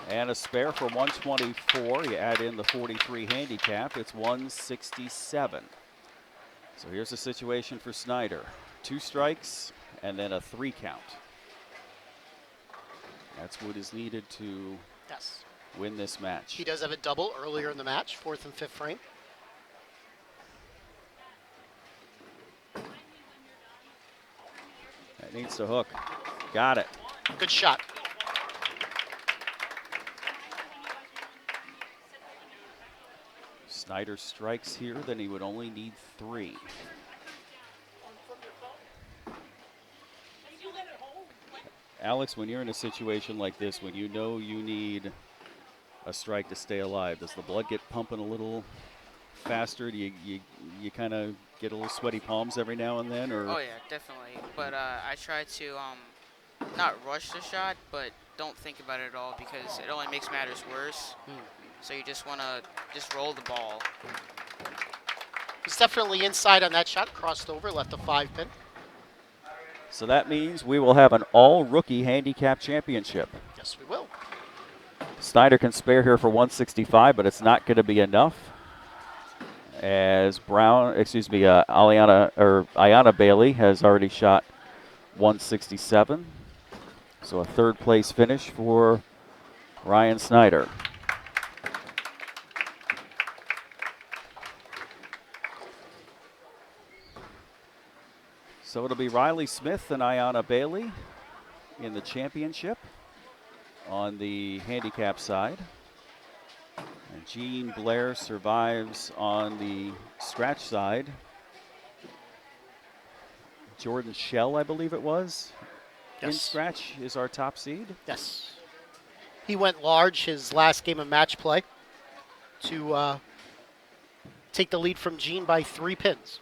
And a spare for 124. You add in the 43 handicap, it's 167. So here's the situation for Snyder. 2 strikes and then a 3 count. That's what is needed to Yes. win this match. He does have a double earlier in the match, 4th and 5th frame. That needs to hook. Got it. Good shot. Snyder strikes here, then he would only need 3. Alex, when you're in a situation like this, when you know you need a strike to stay alive, does the blood get pumping a little faster? Do you kind of get a little sweaty palms every now and then? Or Oh yeah, definitely. But I try to not rush the shot, but don't think about it at all because it only makes matters worse. So you just want to just roll the ball. He's definitely inside on that shot, crossed over, left a 5-pin. So that means we will have an all-rookie handicap championship. Yes, we will. Snyder can spare here for 165, but it's not going to be enough. As Ayanna Bailey has already shot 167. So a 3rd place finish for Ryan Snyder. So it'll be Riley Smith and Ayanna Bailey in the championship on the handicap side. And Jean Blair survives on the scratch side. Jordan Shell, I believe it was, in Yes. scratch is our top seed. Yes. He went large his last game of match play to take the lead from Gene by 3 pins.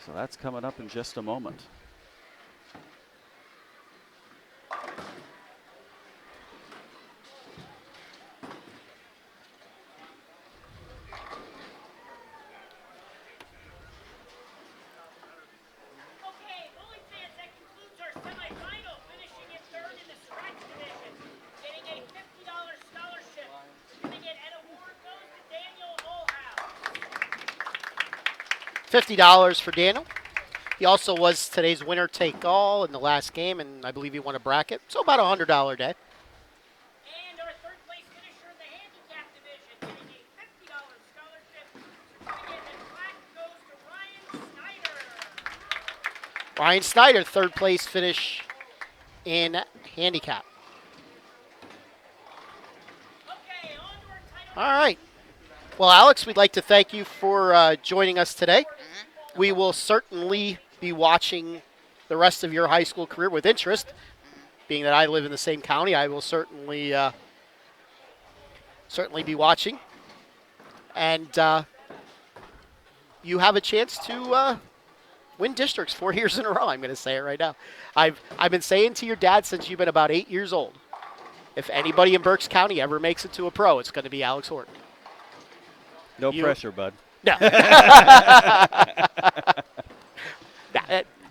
So that's coming up in just a moment. semifinal, finishing in third in the scratch division, getting a $50 scholarship. Certificate and award goes to Daniel Olhouse. $50 for Daniel. He also was today's winner take all in the last game, and I believe he won a bracket. So about a $100 day. And our third place finisher in the handicap division, getting a $50 scholarship. Certificate and plaque goes to Ryan Snyder. Ryan Snyder, third place finish in handicap. Okay, on to our title. All right. Well, Alex, we'd like to thank you for joining us today. We will certainly be watching the rest of your high school career with interest. Being that I live in the same county, I will certainly be watching. And you have a chance to win districts 4 years in a row. I'm going to say it right now. I've been saying to your dad since you've been about 8 years old, if anybody in Berks County ever makes it to a pro, it's going to be Alex Horton. No pressure, bud. No.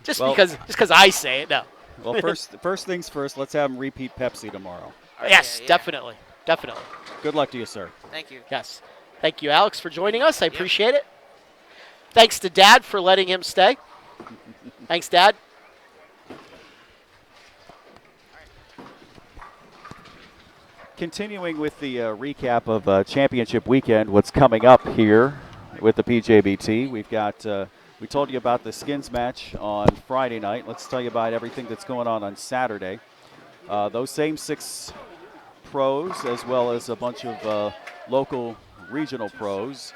Just Well- because I say it, no. Well, first things first, let's have him repeat Pepsi tomorrow. Yes, Yeah. definitely. Definitely. Good luck to you, sir. Thank you. Yes. Thank you, Alex, for joining us. I appreciate it. Thanks to Dad for letting him stay. Thanks, Dad. Continuing with the recap of championship weekend, what's coming up here with the PJBT. We've got, we told you about the skins match on Friday night. Let's tell you about everything that's going on Saturday. Those same 6 pros, as well as a bunch of local regional pros,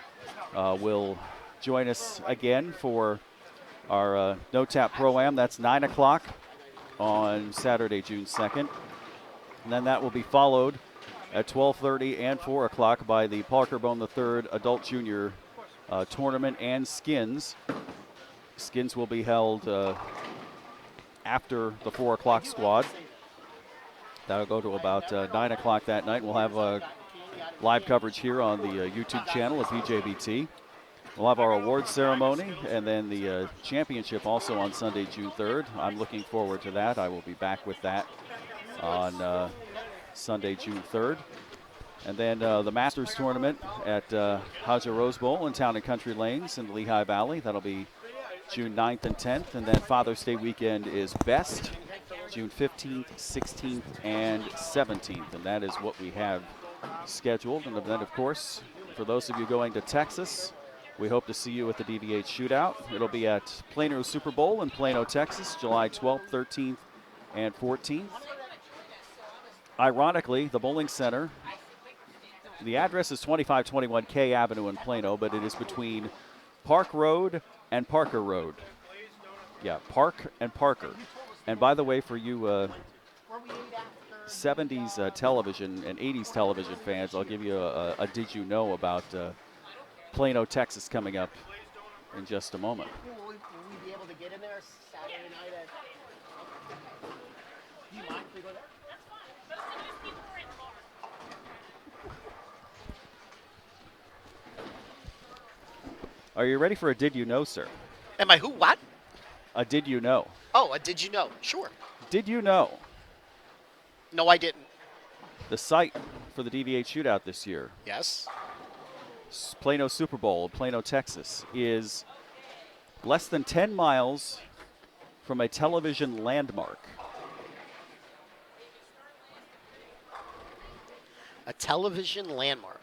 will join us again for our No Tap Pro-Am. That's 9 o'clock on Saturday, June 2nd. And then that will be followed at 12:30 and 4 o'clock by the Parker Bone III Adult Junior Tournament and Skins. Skins will be held after the 4 o'clock squad. That'll go to about 9 o'clock that night. We'll have live coverage here on the YouTube channel of PJBT. We'll have our awards ceremony and then the championship also on Sunday, June 3rd. I'm looking forward to that. I will be back with that on Sunday, June 3rd. And then the Masters Tournament at Haja Rose Bowl in Town and Country Lanes in the Lehigh Valley. That'll be June 9th and 10th. And then Father's Day weekend is Best, June 15th, 16th, and 17th. And that is what we have scheduled. And then, of course, for those of you going to Texas, we hope to see you at the DVH Shootout. It'll be at Plano Super Bowl in Plano, Texas, July 12th, 13th, and 14th. Ironically, the bowling center, the address is 2521 K Avenue in Plano, but it is between Park Road and Parker Road. Yeah, Park and Parker. And by the way, for you 70s television and 80s television fans, I'll give you a did you know about Plano, Texas coming up in just a moment. Will we be able to get in there Saturday night at... Do you mind if we go there? That's fine. Most of these people were in the bar. Are you ready for a did you know, sir? Am I who? What? A did you know? Oh, did you know? Sure. Did you know No, I didn't. the site for the DVH Shootout this year, Yes. Plano Super Bowl, Plano, Texas, is less than 10 miles from a television landmark? A television landmark.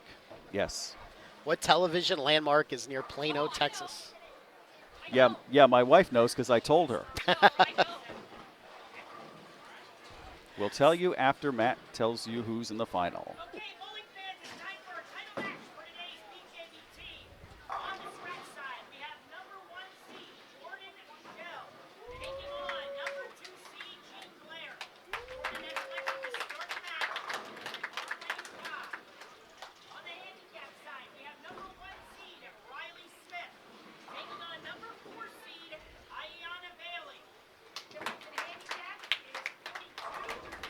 Yes. What television landmark is near Plano, Texas? Yeah, my wife knows because I told her. We'll tell you after Matt tells you who's in the final. Okay, bowling fans, it's time for our title match for today's PJBT. On the scratch side, we have number 1 seed Jordan Shell taking on number 2 seed Jean Blair. Jordan has elected to start the match on lane 5. On the handicap side, we have number 1 seed Riley Smith taking on number 4 seed Ayana Bailey. Difference in handicap is 42.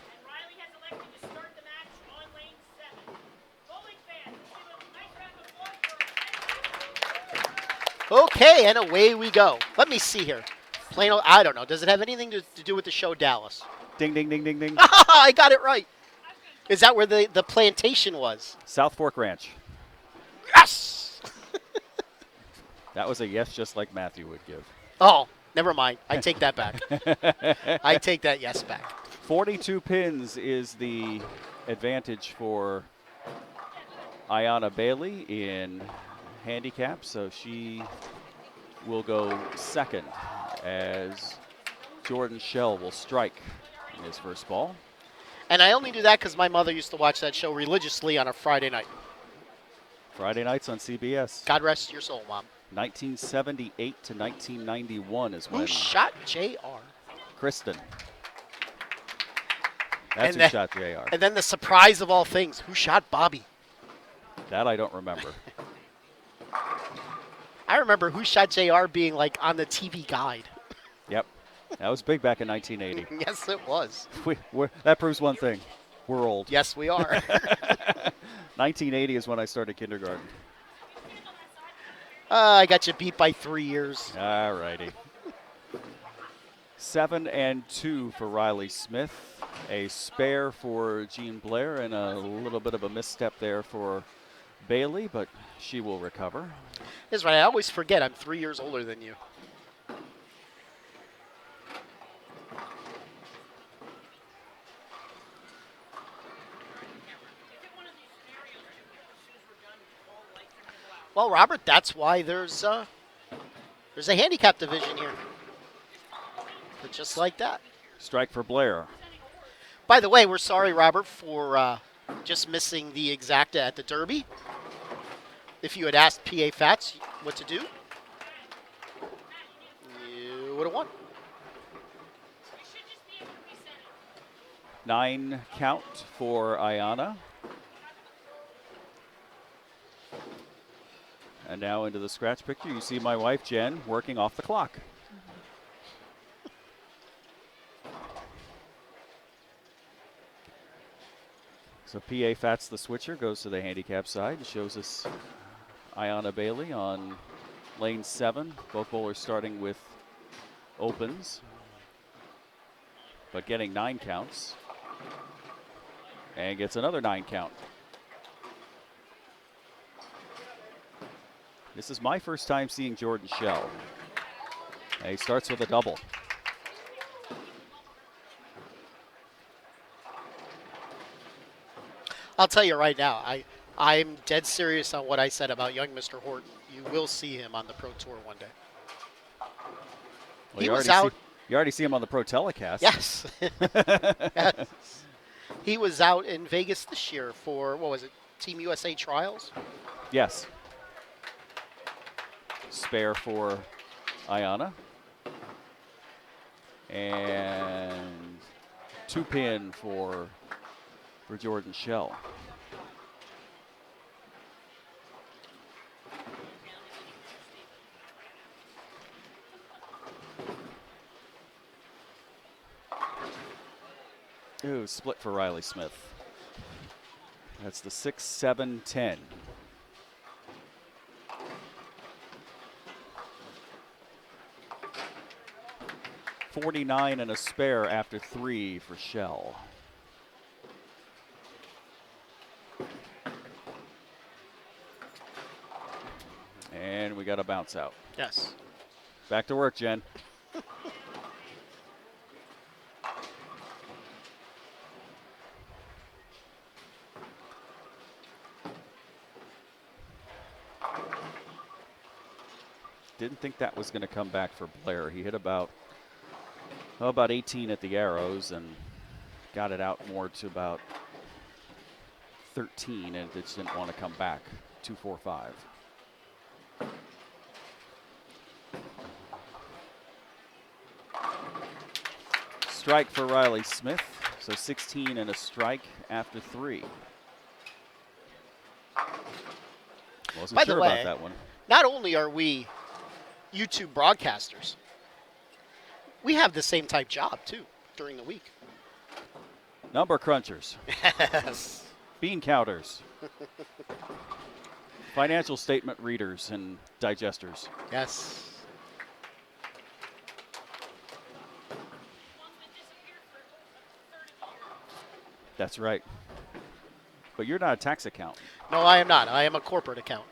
And Riley has elected to start the match on lane 7. Bowling fans, let's give a nice round of applause for our title match. Okay, and away we go. Let me see here. Plain old, I don't know. Does it have anything to do with the show Dallas? Ding, ding, ding, ding, ding. I got it right. Is that where the plantation was? South Fork Ranch. Yes! That was a yes just like Matthew would give. Oh, never mind. I take that back. I take that yes back. 42 pins is the advantage for Ayanna Bailey in handicap, so she will go second as Jordan Shell will strike in his first ball. And I only do that because my mother used to watch that show religiously on a Friday night. Friday nights on CBS. God rest your soul, Mom. 1978 to 1991 is when Who shot JR? Kristen. That's And who then- shot JR. And then the surprise of all things, who shot Bobby? That I don't remember. I remember Who Shot JR being like on the TV guide. Yep. That was big back in 1980. Yes, it was. That proves one thing. We're old. Yes, we are. 1980 is when I started kindergarten. I got you beat by 3 years. All righty. 7 and 2 for Riley Smith. A spare for Jean Blair and a little bit of a misstep there for Bailey, but she will recover. That's right. I always forget I'm 3 years older than you. Well, Robert, that's why there's a handicap division here. But just like that. Strike for Blair. By the way, we're sorry, Robert, for just missing the exacta at the Derby. If you had asked PA Fats what to do, you would have won. 9 count for Ayanna. And now into the scratch picture, you see my wife, Jen, working off the clock. So PA Fats, the switcher, goes to the handicap side and shows us Ayanna Bailey on lane 7. Both bowlers starting with opens, but getting 9 counts. And gets another 9 count. This is my first time seeing Jordan Shell. And he starts with a double. I'll tell you right now, I'm dead serious on what I said about young Mr. Horton. You will see him on the Pro Tour one day. Well, He was out. You already see him on the Pro Telecast. Yes. Yes. He was out in Vegas this year for, what was it, Team USA Trials? Yes. Spare for Ayanna. And 2 pin for Jordan Shell. Ooh, split for Riley Smith. That's the 6, 7, 10. $49 and a spare after 3 for Shell. And we got a bounce out. Yes. Back to work, Jen. Didn't think that was going to come back for Blair. He hit about 18 at the arrows and got it out more to about 13, and it just didn't want to come back. 2, 4, 5. Strike for Riley Smith. So 16 and a strike after 3. Wasn't By the sure way, about that one. Not only are we YouTube broadcasters, we have the same type job, too, during the week. Number crunchers. Yes. Bean counters. Financial statement readers and digesters. Yes. That's right. But you're not a tax account. No, I am not. I am a corporate account.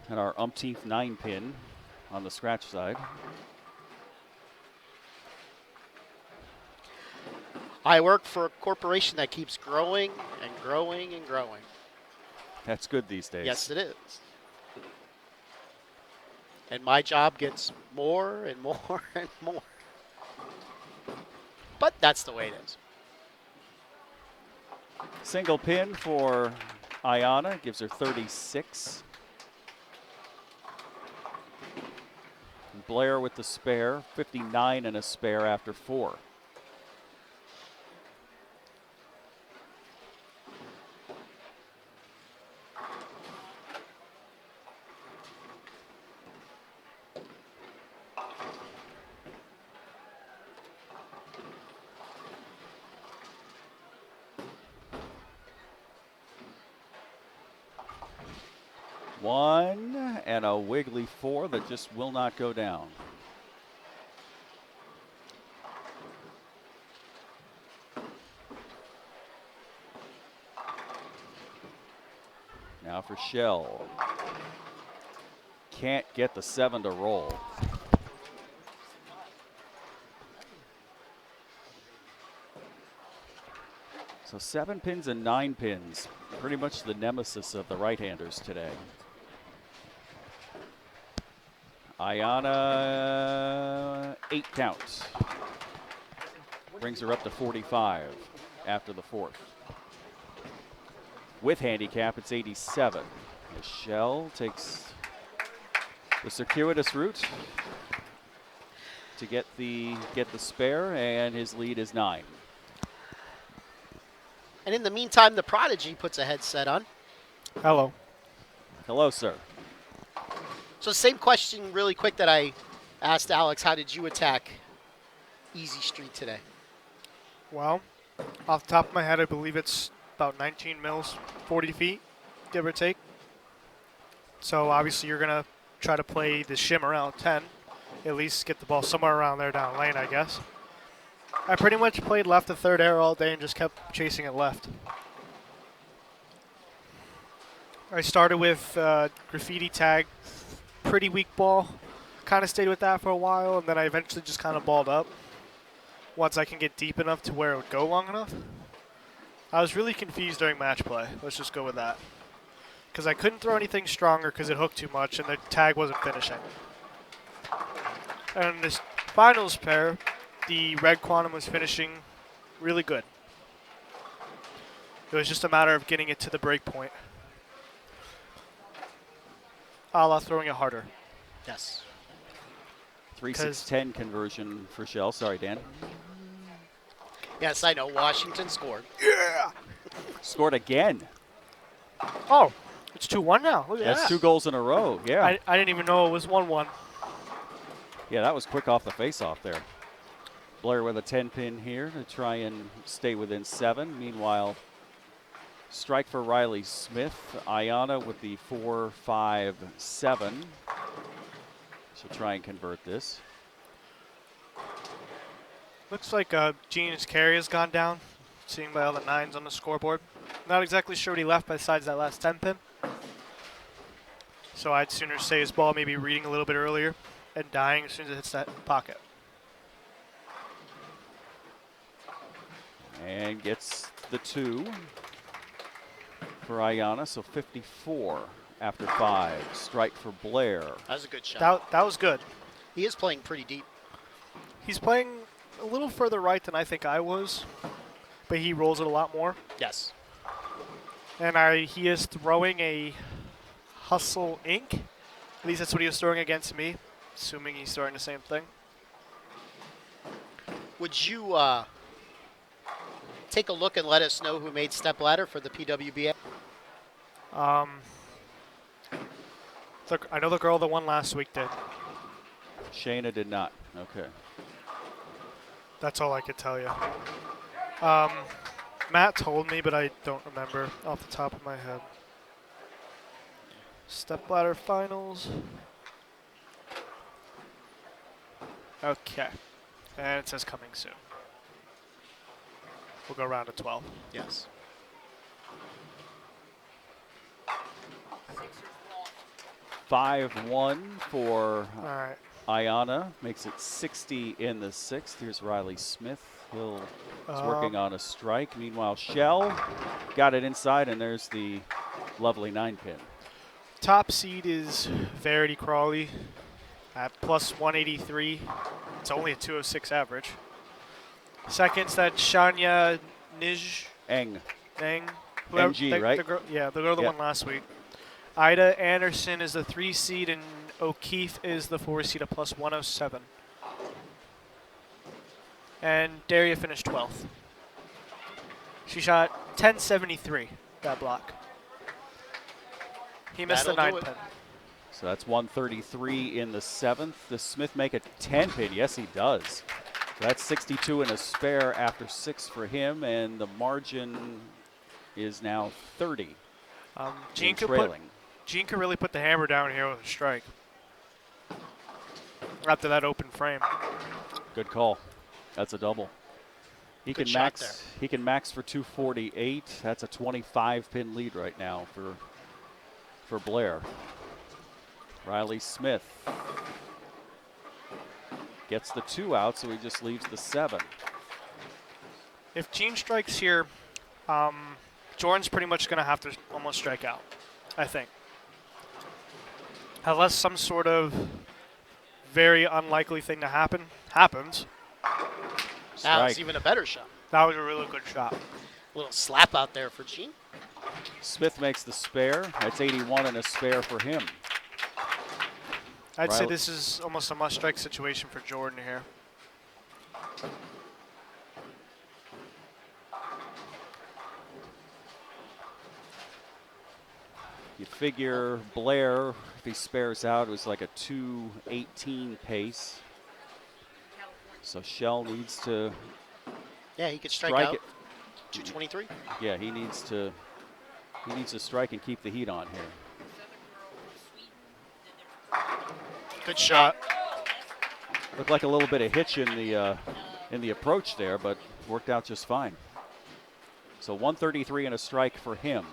And our umpteenth 9-pin on the scratch side. I work for a corporation that keeps growing and growing and growing. That's good these days. Yes, it is. And my job gets more and more and more. But that's the way it is. Single pin for Ayana, gives her 36. Blair with the spare, 59 and a spare after 4. One and a wiggly 4 that just will not go down. Now for Shell. Can't get the 7 to roll. So 7 pins and 9 pins. Pretty much the nemesis of the right-handers today. Ayana, 8 counts. Brings her up to 45 after the 4th. With handicap, it's 87. Michelle takes the circuitous route to get the spare, and his lead is 9. And in the meantime, the Prodigy puts a headset on. Hello. Hello, sir. So same question really quick that I asked Alex. How did you attack Easy Street today? Well, off the top of my head, I believe it's about 19 mils, 40 feet, give or take. So obviously you're going to try to play the shim around 10, at least get the ball somewhere around there down lane, I guess. I pretty much played left to third air all day and just kept chasing it left. I started with graffiti tag, pretty weak ball. Kind of stayed with that for a while, and then I eventually just kind of balled up once I can get deep enough to where it would go long enough. I was really confused during match play. Let's just go with that. Because I couldn't throw anything stronger because it hooked too much and the tag wasn't finishing. And this finals pair, the red quantum was finishing really good. It was just a matter of getting it to the break point. A la throwing it harder. Yes. 3-6-10 conversion for Shell. Sorry, Dan. Yes, I know. Washington scored. Yeah! Scored again. Oh, it's 2-1 now. Look at That's that. 2 goals in a row. Yeah. I didn't even know it was 1-1. Yeah, that was quick off the face-off there. Blair with a 10-pin here to try and stay within 7. Meanwhile, strike for Riley Smith. Ayana with the 4-5-7. She'll try and convert this. Looks like Gene's carry has gone down, seeing by all the 9s on the scoreboard. Not exactly sure what he left besides that last 10 pin. So I'd sooner say his ball maybe reading a little bit earlier and dying as soon as it hits that pocket. And gets the 2 for Ayana, so 54 after 5. Strike for Blair. That was a good shot. That was good. He is playing pretty deep. He's playing a little further right than I think I was, but he rolls it a lot more. Yes. And he is throwing a Hustle Inc. At least that's what he was throwing against me, assuming he's throwing the same thing. Would you take a look and let us know who made stepladder for the PWBA? I know the girl that won last week did. Shayna did not. Okay. That's all I could tell you. Matt told me, but I don't remember off the top of my head. Stepladder finals. Okay. And it says coming soon. We'll go round to 12. Yes. Sixers lost. 5-1 for All right. Ayana. Makes it 60 in the sixth. Here's Riley Smith. He's working on a strike. Meanwhile, Shell got it inside, and there's the lovely 9-pin. Top seed is Verity Crawley at plus 183. It's only a 206 average. Second's that Shania Eng. Nang. NG, right? The girl that Yeah. won last week. Ida Anderson is the 3 seed, and O'Keefe is the 4 seed at plus 107. And Daria finished 12th. She shot 1073, that block. He missed the That'll do 9 it. pin. So that's 133 in the seventh. Does Smith make a 10-pin? Yes, he does. So that's 62 and a spare after 6 for him, and the margin is now 30. Jean Trailing. could really put the hammer down here with a strike. After that open frame. Good call. That's a double. He Good can shot max. there. He can max for 248. That's a 25-pin lead right now for Blair. Riley Smith gets the 2 out, so he just leaves the 7. If Jean strikes here, Jordan's pretty much going to have to almost strike out, I think. Unless some sort of very unlikely thing to happens. That was Strike. even a better shot. That was a really good shot. Little slap out there for Gene. Smith makes the spare. That's 81 and a spare for him. I'd say Riley- this is almost a must-strike situation for Jordan here. You figure Blair, if he spares out, it was like a 2:18 pace. So Shell needs to Yeah, he could strike strike out. it. 223. Yeah, he needs to strike and keep the heat on here. Good shot. Looked like a little bit of hitch in the approach there, but worked out just fine. So 133 and a strike for him.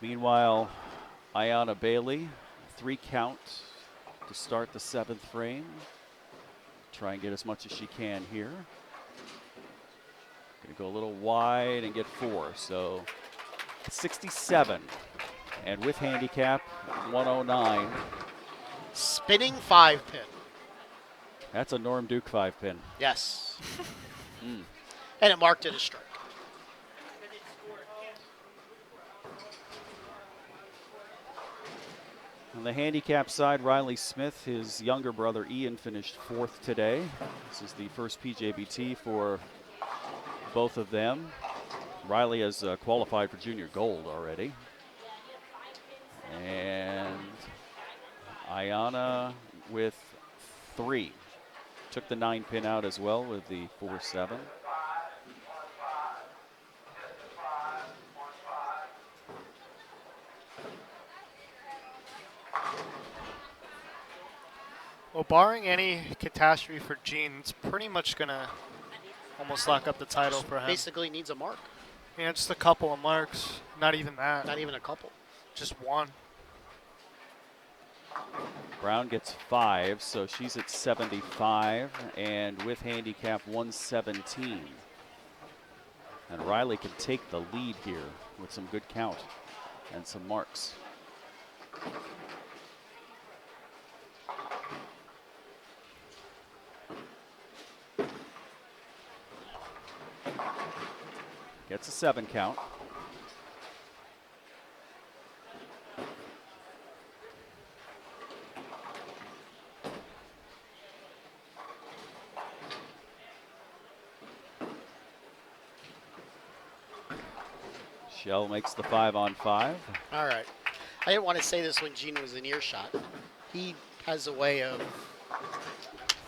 Meanwhile, Ayana Bailey, 3 count to start the 7th frame. Try and get as much as she can here. Gonna go a little wide and get 4. So 67. And with handicap, 109. Spinning 5-pin. That's a Norm Duke 5-pin. Yes. And it marked it a strike. On the handicap side, Riley Smith, his younger brother Ian finished 4th today. This is the first PJBT for both of them. Riley has qualified for junior gold already. And Ayana with 3. Took the 9-pin out as well with the 4-7. Well, barring any catastrophe for Gene, it's pretty much going to almost lock up the title for him. Basically needs a mark. Yeah, just a couple of marks. Not even that. Not even a couple. Just one. Brown gets 5, so she's at 75, and with handicap 117. And Riley can take the lead here with some good count and some marks. Gets a 7 count. Shell makes the 5-on-5. All right. I didn't want to say this when Gene was in earshot. He has a way of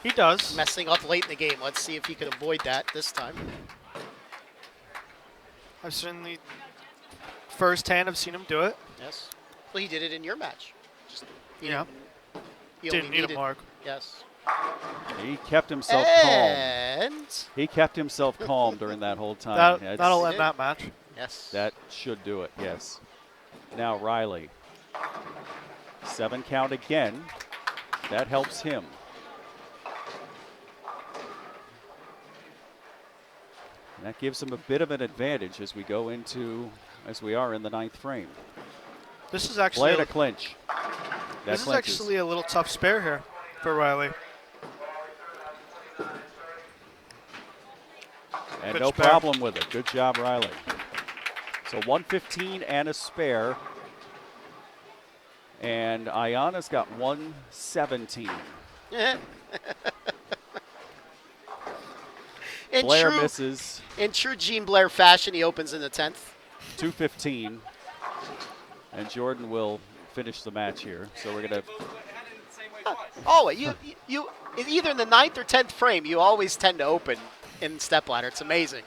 He does. messing up late in the game. Let's see if he can avoid that this time. I've certainly firsthand have seen him do it. Yes. Well, he did it in your match. Just, he Yeah. he Didn't only need a needed- mark. Yes. He kept himself calm. And He kept himself calm during that whole time. That'll end that match. yes. That should do it, yes. Now Riley. 7 count again. That helps him. And that gives him a bit of an advantage as we are in the 9th frame. This is actually Blair to clinch. this is actually a little tough spare here for Riley. And Good no spare. problem with it. Good job, Riley. So 115 and a spare. And Ayana's got 117. Blair misses. In true Gene Blair fashion, he opens in the 10th. 215. And Jordan will finish the match here. So we're going to. Oh, you either in the 9th or 10th frame, you always tend to open in stepladder. It's amazing.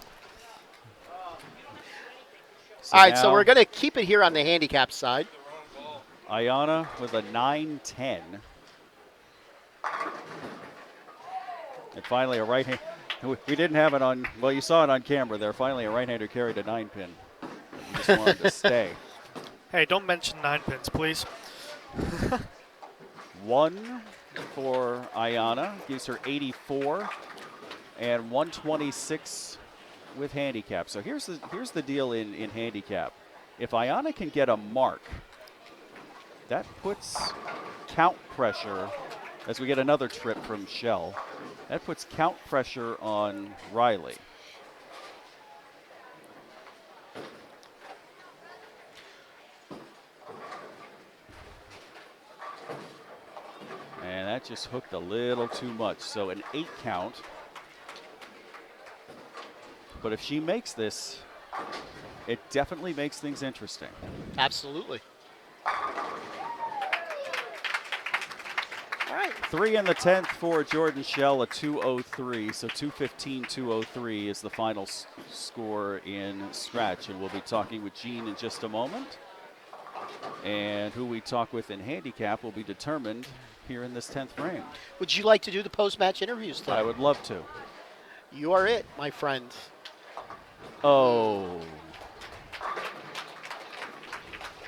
All right, so we're going to keep it here on the handicap side. Ayana with a 9-10. And finally a right hand. We didn't have it on, well, you saw it on camera there. Finally a right-hander carried a 9-pin. He just wanted to stay. Hey, don't mention 9 pins, please. 1 for Ayana, gives her 84, and 126 with handicap. So here's the deal in handicap. If Ayana can get a mark, that puts count pressure, as we get another trip from Shell, that puts count pressure on Riley. And that just hooked a little too much. So an 8 count. But if she makes this, it definitely makes things interesting. Absolutely. All right. 3 in the 10th for Jordan Shell, a 203. So 215, 203 is the final score in scratch. And we'll be talking with Gene in just a moment. And who we talk with in handicap will be determined here in this 10th frame. Would you like to do the post-match interviews today? I would love to. You are it, my friend. Oh.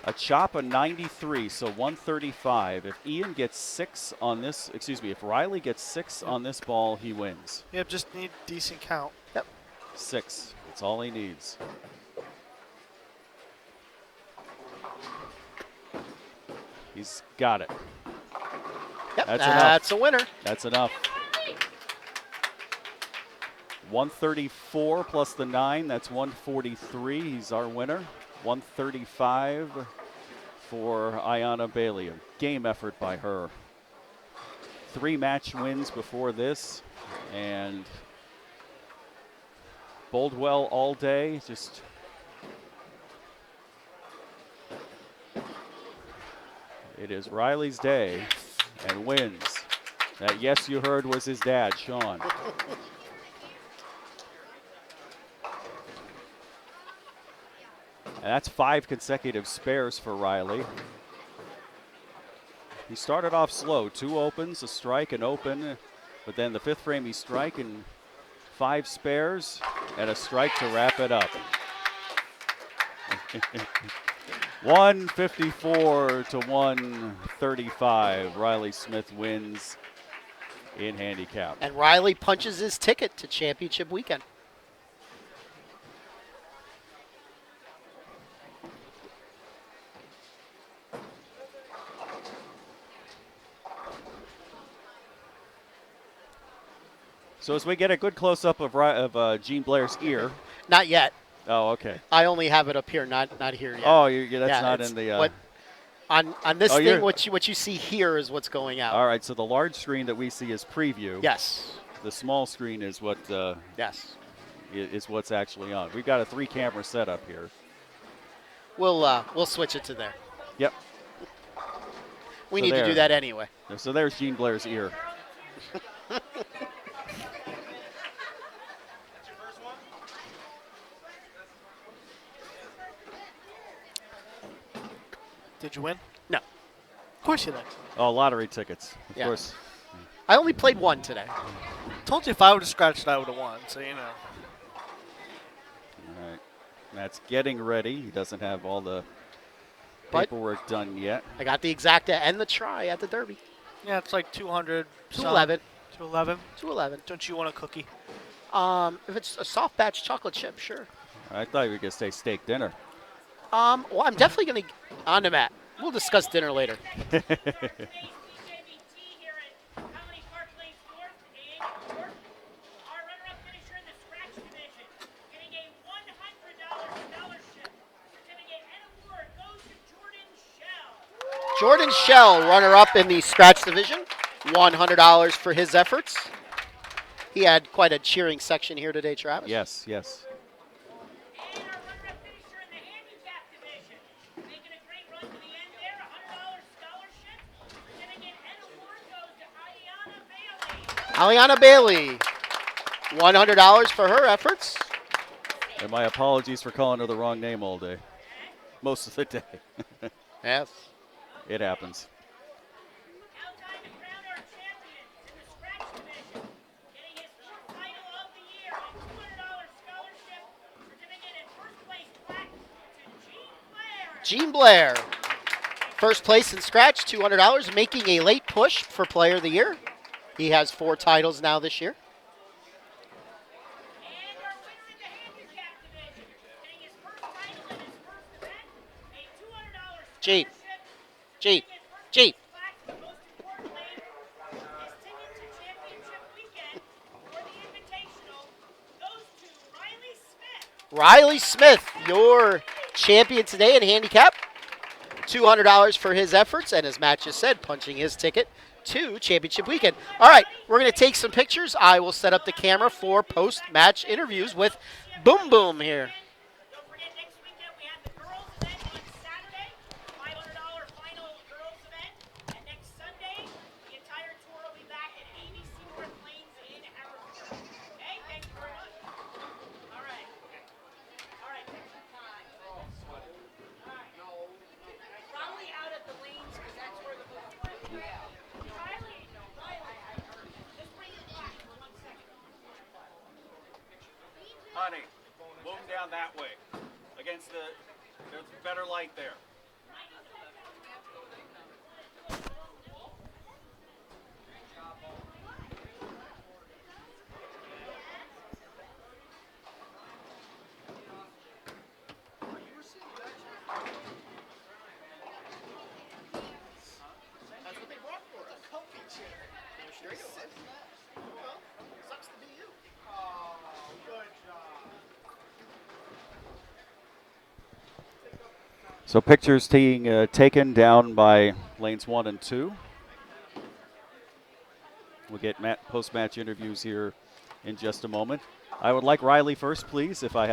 A chop of 93, so 135. If Ian gets 6 on this, if Riley gets 6 on this ball, he wins. Yep, just need decent count. Yep. 6. That's all he needs. He's got it. Yep, That's that's enough. a winner. That's enough. 134 plus the 9, that's 143. He's our winner. 135 for Ayana Bailey. A game effort by her. 3 match wins before this, and bowled well all day. Just it is Riley's day, and wins. That yes you heard was his dad, Sean. And that's 5 consecutive spares for Riley. He started off slow, 2 opens, a strike, an open, but then the 5th frame he strike and 5 spares and a strike to wrap it up. 154 to 135. Riley Smith wins in handicap. And Riley punches his ticket to championship weekend. So as we get a good close-up of Gene Blair's ear. Not yet. Oh, okay. I only have it up here, not here yet. Oh, that's not in the. On this thing, what you see here is what's going out. All right, so the large screen that we see is preview. Yes. The small screen is what. Yes. Is what's actually on. We've got a 3-camera setup here. We'll switch it to there. Yep. We need to do that anyway. So there's Gene Blair's ear. Did you win? No. Of course you did. Oh, lottery tickets. Of Yeah. course. I only played one today. Told you if I would have scratched, I would have won. So you know. All right. Matt's getting ready. He doesn't have all the But paperwork done yet. I got the exacta and the try at the Derby. Yeah, it's like 200. 211. 211. 211. Don't you want a cookie? If it's a soft batch chocolate chip, sure. I thought you were going to say steak dinner. Well, I'm definitely going to on to Matt. We'll discuss dinner later. Today's PJBT here at Colony Park Lanes North in York. Our runner-up finisher in the scratch division, getting a $100 scholarship certificate and award goes to Jordan Shell. Jordan Shell, runner-up in the scratch division. $100 for his efforts. He had quite a cheering section here today, Travis. Yes, yes. And our runner-up finisher in the handicap division, making a great run to the end there, $100 scholarship certificate and award goes to Ayana Bailey. Aliana Bailey, $100 for her efforts. And my apologies for calling her the wrong name all day. Most of the day. Yes. It happens. Now time to crown our champion in the scratch division, getting his fourth title of the year, a $200 scholarship certificate and first place plaque to Gene Blair. Gene Blair, first place in scratch, $200, making a late push for player of the year. He has 4 titles now this year. And our winner in the handicap division, getting his first title in his first event, a $200 Gene. scholarship Gene. certificate, first Gene. place plaque, and most importantly, his ticket to championship weekend for the Invitational goes to Riley Smith. Riley Smith, your champion today in handicap. $200 for his efforts, and as Matt just said, punching his ticket to championship weekend. All right, we're going to take some pictures. I will set up the camera for post-match interviews with Boom Boom here. Don't forget, next weekend we have the girls event on Saturday, $500 final girls event, and next Sunday the entire tour will be back at ABC North Lanes in Harrisburg. Okay, thank you very much. All right. All right, picture time. All right. Probably out at the lanes because that's where the movie is. Riley, just bring it back for 1 second. Honey, move down that way. Against there's better light there. That's what they brought for us, a comfy chair. There you go. Well, sucks to be you. Oh, good job. So pictures being taken down by lanes 1 and 2. We'll get post-match interviews here in just a moment. I would like Riley first, please, if I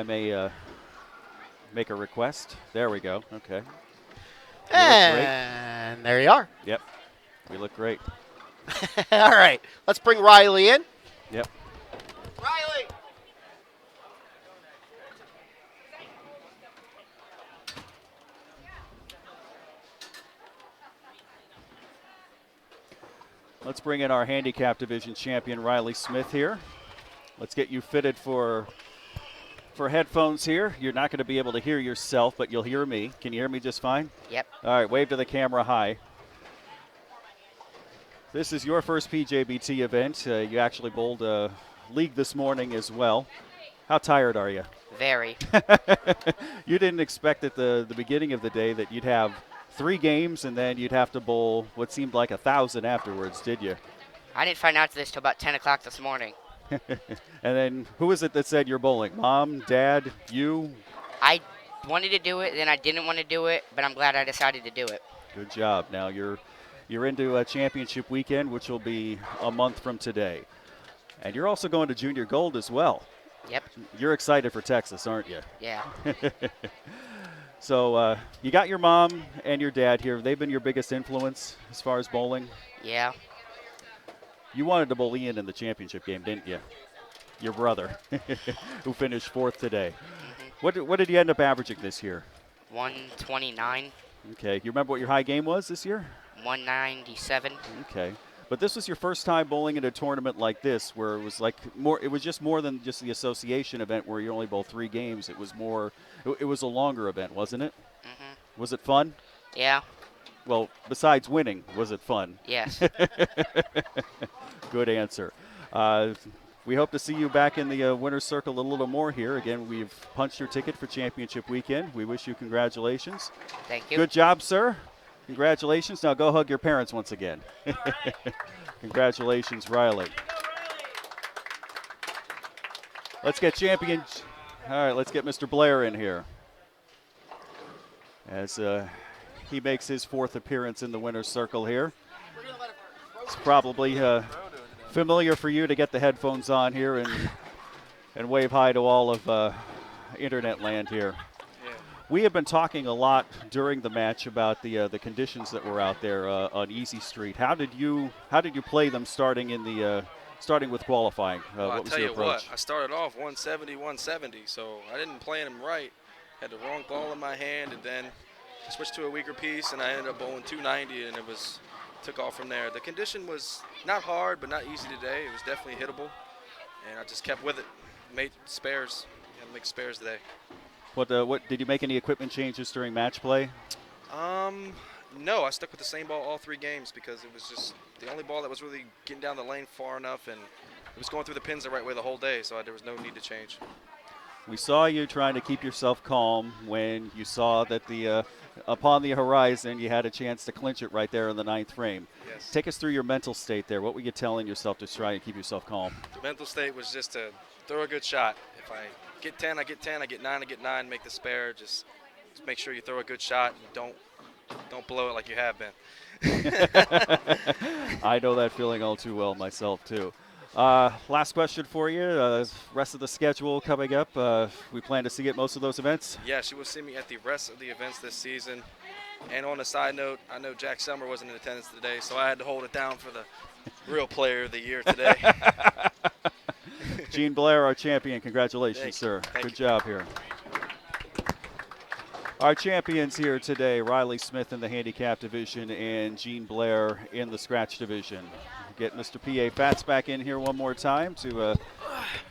may make a request. There we go. Okay. And there you are. Yep. We look great. All right, let's bring Riley in. Yep. Riley. Let's bring in our handicap division champion, Riley Smith here. Let's get you fitted for headphones here. You're not going to be able to hear yourself, but you'll hear me. Can you hear me just fine? Yep. All right, wave to the camera hi. This is your first PJBT event. You actually bowled a league this morning as well. How tired are you? Very. You didn't expect at the beginning of the day that you'd have 3 games and then you'd have to bowl what seemed like 1,000 afterwards, did you? I didn't find out this till about 10 o'clock this morning. And then who was it that said you're bowling? Mom, Dad, you? I wanted to do it, then I didn't want to do it, but I'm glad I decided to do it. Good job. Now you're into a championship weekend, which will be a month from today. And you're also going to Junior Gold as well. Yep. You're excited for Texas, aren't you? Yeah. So you got your mom and your dad here. They've been your biggest influence as far as bowling. Yeah. You wanted to bowl Ian in the championship game, didn't you? Your brother, who finished 4th today. What did you end up averaging this year? 129. Okay. You remember what your high game was this year? 197. Okay. But this was your first time bowling in a tournament like this, where it was like more. It was just more than just the association event, where you only bowl 3 games. It was more. It was a longer event, wasn't it? Mhm. Was it fun? Yeah. Well, besides winning, was it fun? Yes. Good answer. We hope to see you back in the winner's circle a little more here. Again, we've punched your ticket for championship weekend. We wish you congratulations. Thank you. Good job, sir. Congratulations. Now go hug your parents once again. Congratulations, Riley. Let's get champion. All right, let's get Mr. Blair in here. As he makes his 4th appearance in the winner's circle here. It's probably familiar for you to get the headphones on here and wave hi to all of internet land here. We have been talking a lot during the match about the conditions that were out there on Easy Street. How did you play them starting with qualifying? Well, What I'll was tell your you approach? what, I started off 170, 170, so I didn't play them right. Had the wrong ball in my hand, and then switched to a weaker piece, and I ended up bowling 290, and took off from there. The condition was not hard, but not easy today. It was definitely hittable, and I just kept with it. Made spares. Had to make spares today. What did you make any equipment changes during match play? No, I stuck with the same ball all 3 games because it was just the only ball that was really getting down the lane far enough, and it was going through the pins the right way the whole day, so there was no need to change. We saw you trying to keep yourself calm when you saw that upon the horizon you had a chance to clinch it right there in the 9th frame. Yes. Take us through your mental state there. What were you telling yourself to try and keep yourself calm? The mental state was just to throw a good shot. If I get 10, I get 10. I get 9, I get 9. Make the spare. Just make sure you throw a good shot and don't blow it like you have been. I know that feeling all too well myself too. Last question for you. Rest of the schedule coming up. We plan to see you at most of those events. Yes, you will see me at the rest of the events this season. And on a side note, I know Jack Summer wasn't in attendance today, so I had to hold it down for the real player of the year today. Gene Blair, our champion. Congratulations, Thank you. sir. Thank Good you. job here. Our champions here today, Riley Smith in the handicap division and Gene Blair in the scratch division. Get Mr. P.A. Fats back in here one more time to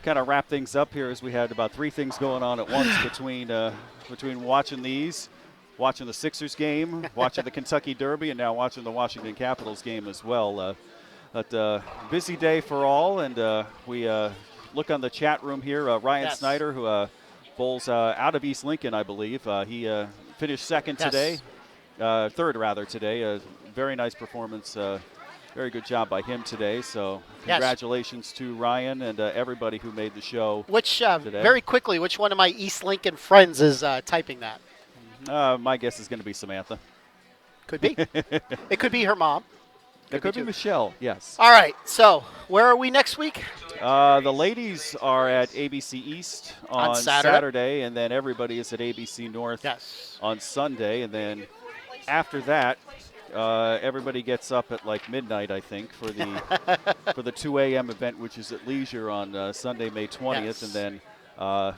kind of wrap things up here, as we had about 3 things going on at once between watching these, watching the Sixers game, watching the Kentucky Derby, and now watching the Washington Capitals game as well. But busy day for all, and we look on the chat room here. Ryan Snyder, who bowls out of East Lincoln, I believe. He finished second today, third rather today. A very nice performance. Very good job by him today. So congratulations to Ryan and everybody who made the show. Which, today. very quickly, which one of my East Lincoln friends is typing that? My guess is going to be Samantha. Could be. It could be her mom. It could be Michelle, yes. All right, so where are we next week? The ladies are at ABC East on Saturday, and then everybody is at ABC North on Sunday. And then after that, everybody gets up at like midnight, I think, for the 2 a.m. event, which is at Leisure on Sunday, May 20th. Yes. And then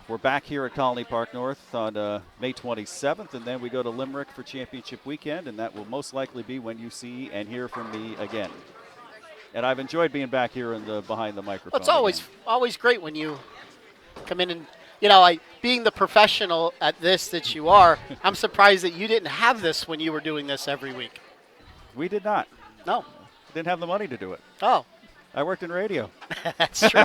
we're back here at Colony Park North on May 27th, and then we go to Limerick for championship weekend, and that will most likely be when you see and hear from me again. And I've enjoyed being back here behind the microphone. Well, it's always great when you come in and, being the professional at this that you are, I'm surprised that you didn't have this when you were doing this every week. We did not. No. Didn't have the money to do it. Oh. I worked in radio. That's true.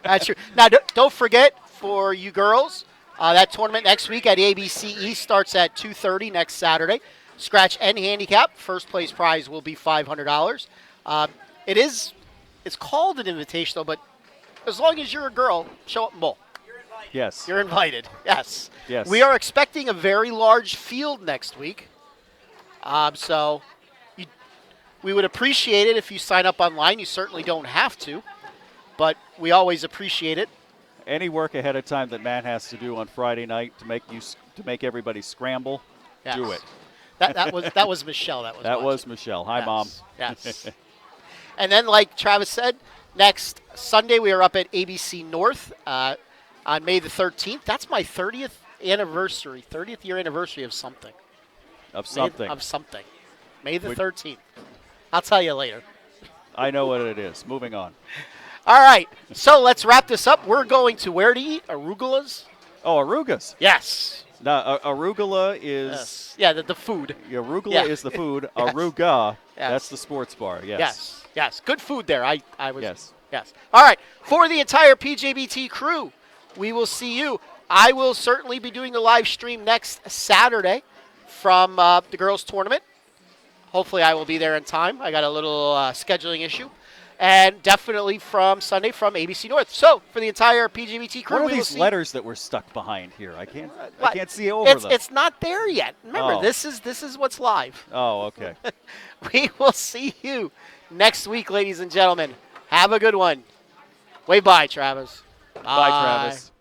That's true. Now, don't forget, for you girls, that tournament next week at ABC East starts at 2:30 next Saturday. Scratch and handicap. First place prize will be $500. It's called an invitational, but as long as you're a girl, show up and bowl. Yes. You're invited. Yes. Yes. We are expecting a very large field next week. So we would appreciate it if you sign up online. You certainly don't have to, but we always appreciate it. Any work ahead of time that Matt has to do on Friday night to make everybody scramble, do it. That was Michelle. That was Michelle. Hi, Mom. Yes. And then, like Travis said, next Sunday we are up at ABC North on May the 13th. That's my 30th year anniversary of something. Of something. Of something. May the 13th. I'll tell you later. I know what it is. Moving on. All right, so let's wrap this up. We're going to where to eat? Arugulas? Oh, arugas. Yes. Now, arugula is Yes. Yeah, the food. arugula Yeah. is the food. Yes. Aruga, Yes. that's the sports bar. Yes. Yes. Yes. Good food there. I was. Yes. Yes. All right. For the entire PJBT crew, we will see you. I will certainly be doing the live stream next Saturday from the girls' tournament. Hopefully, I will be there in time. I got a little scheduling issue. And definitely from Sunday from ABC North. So, for the entire PJBT crew, What are we will these see. letters that were stuck behind here? I can't see over it's, them. It's not there yet. Remember, Oh. this is what's live. Oh, okay. We will see you next week, ladies and gentlemen. Have a good one. Wave bye, Travis. Bye, Travis.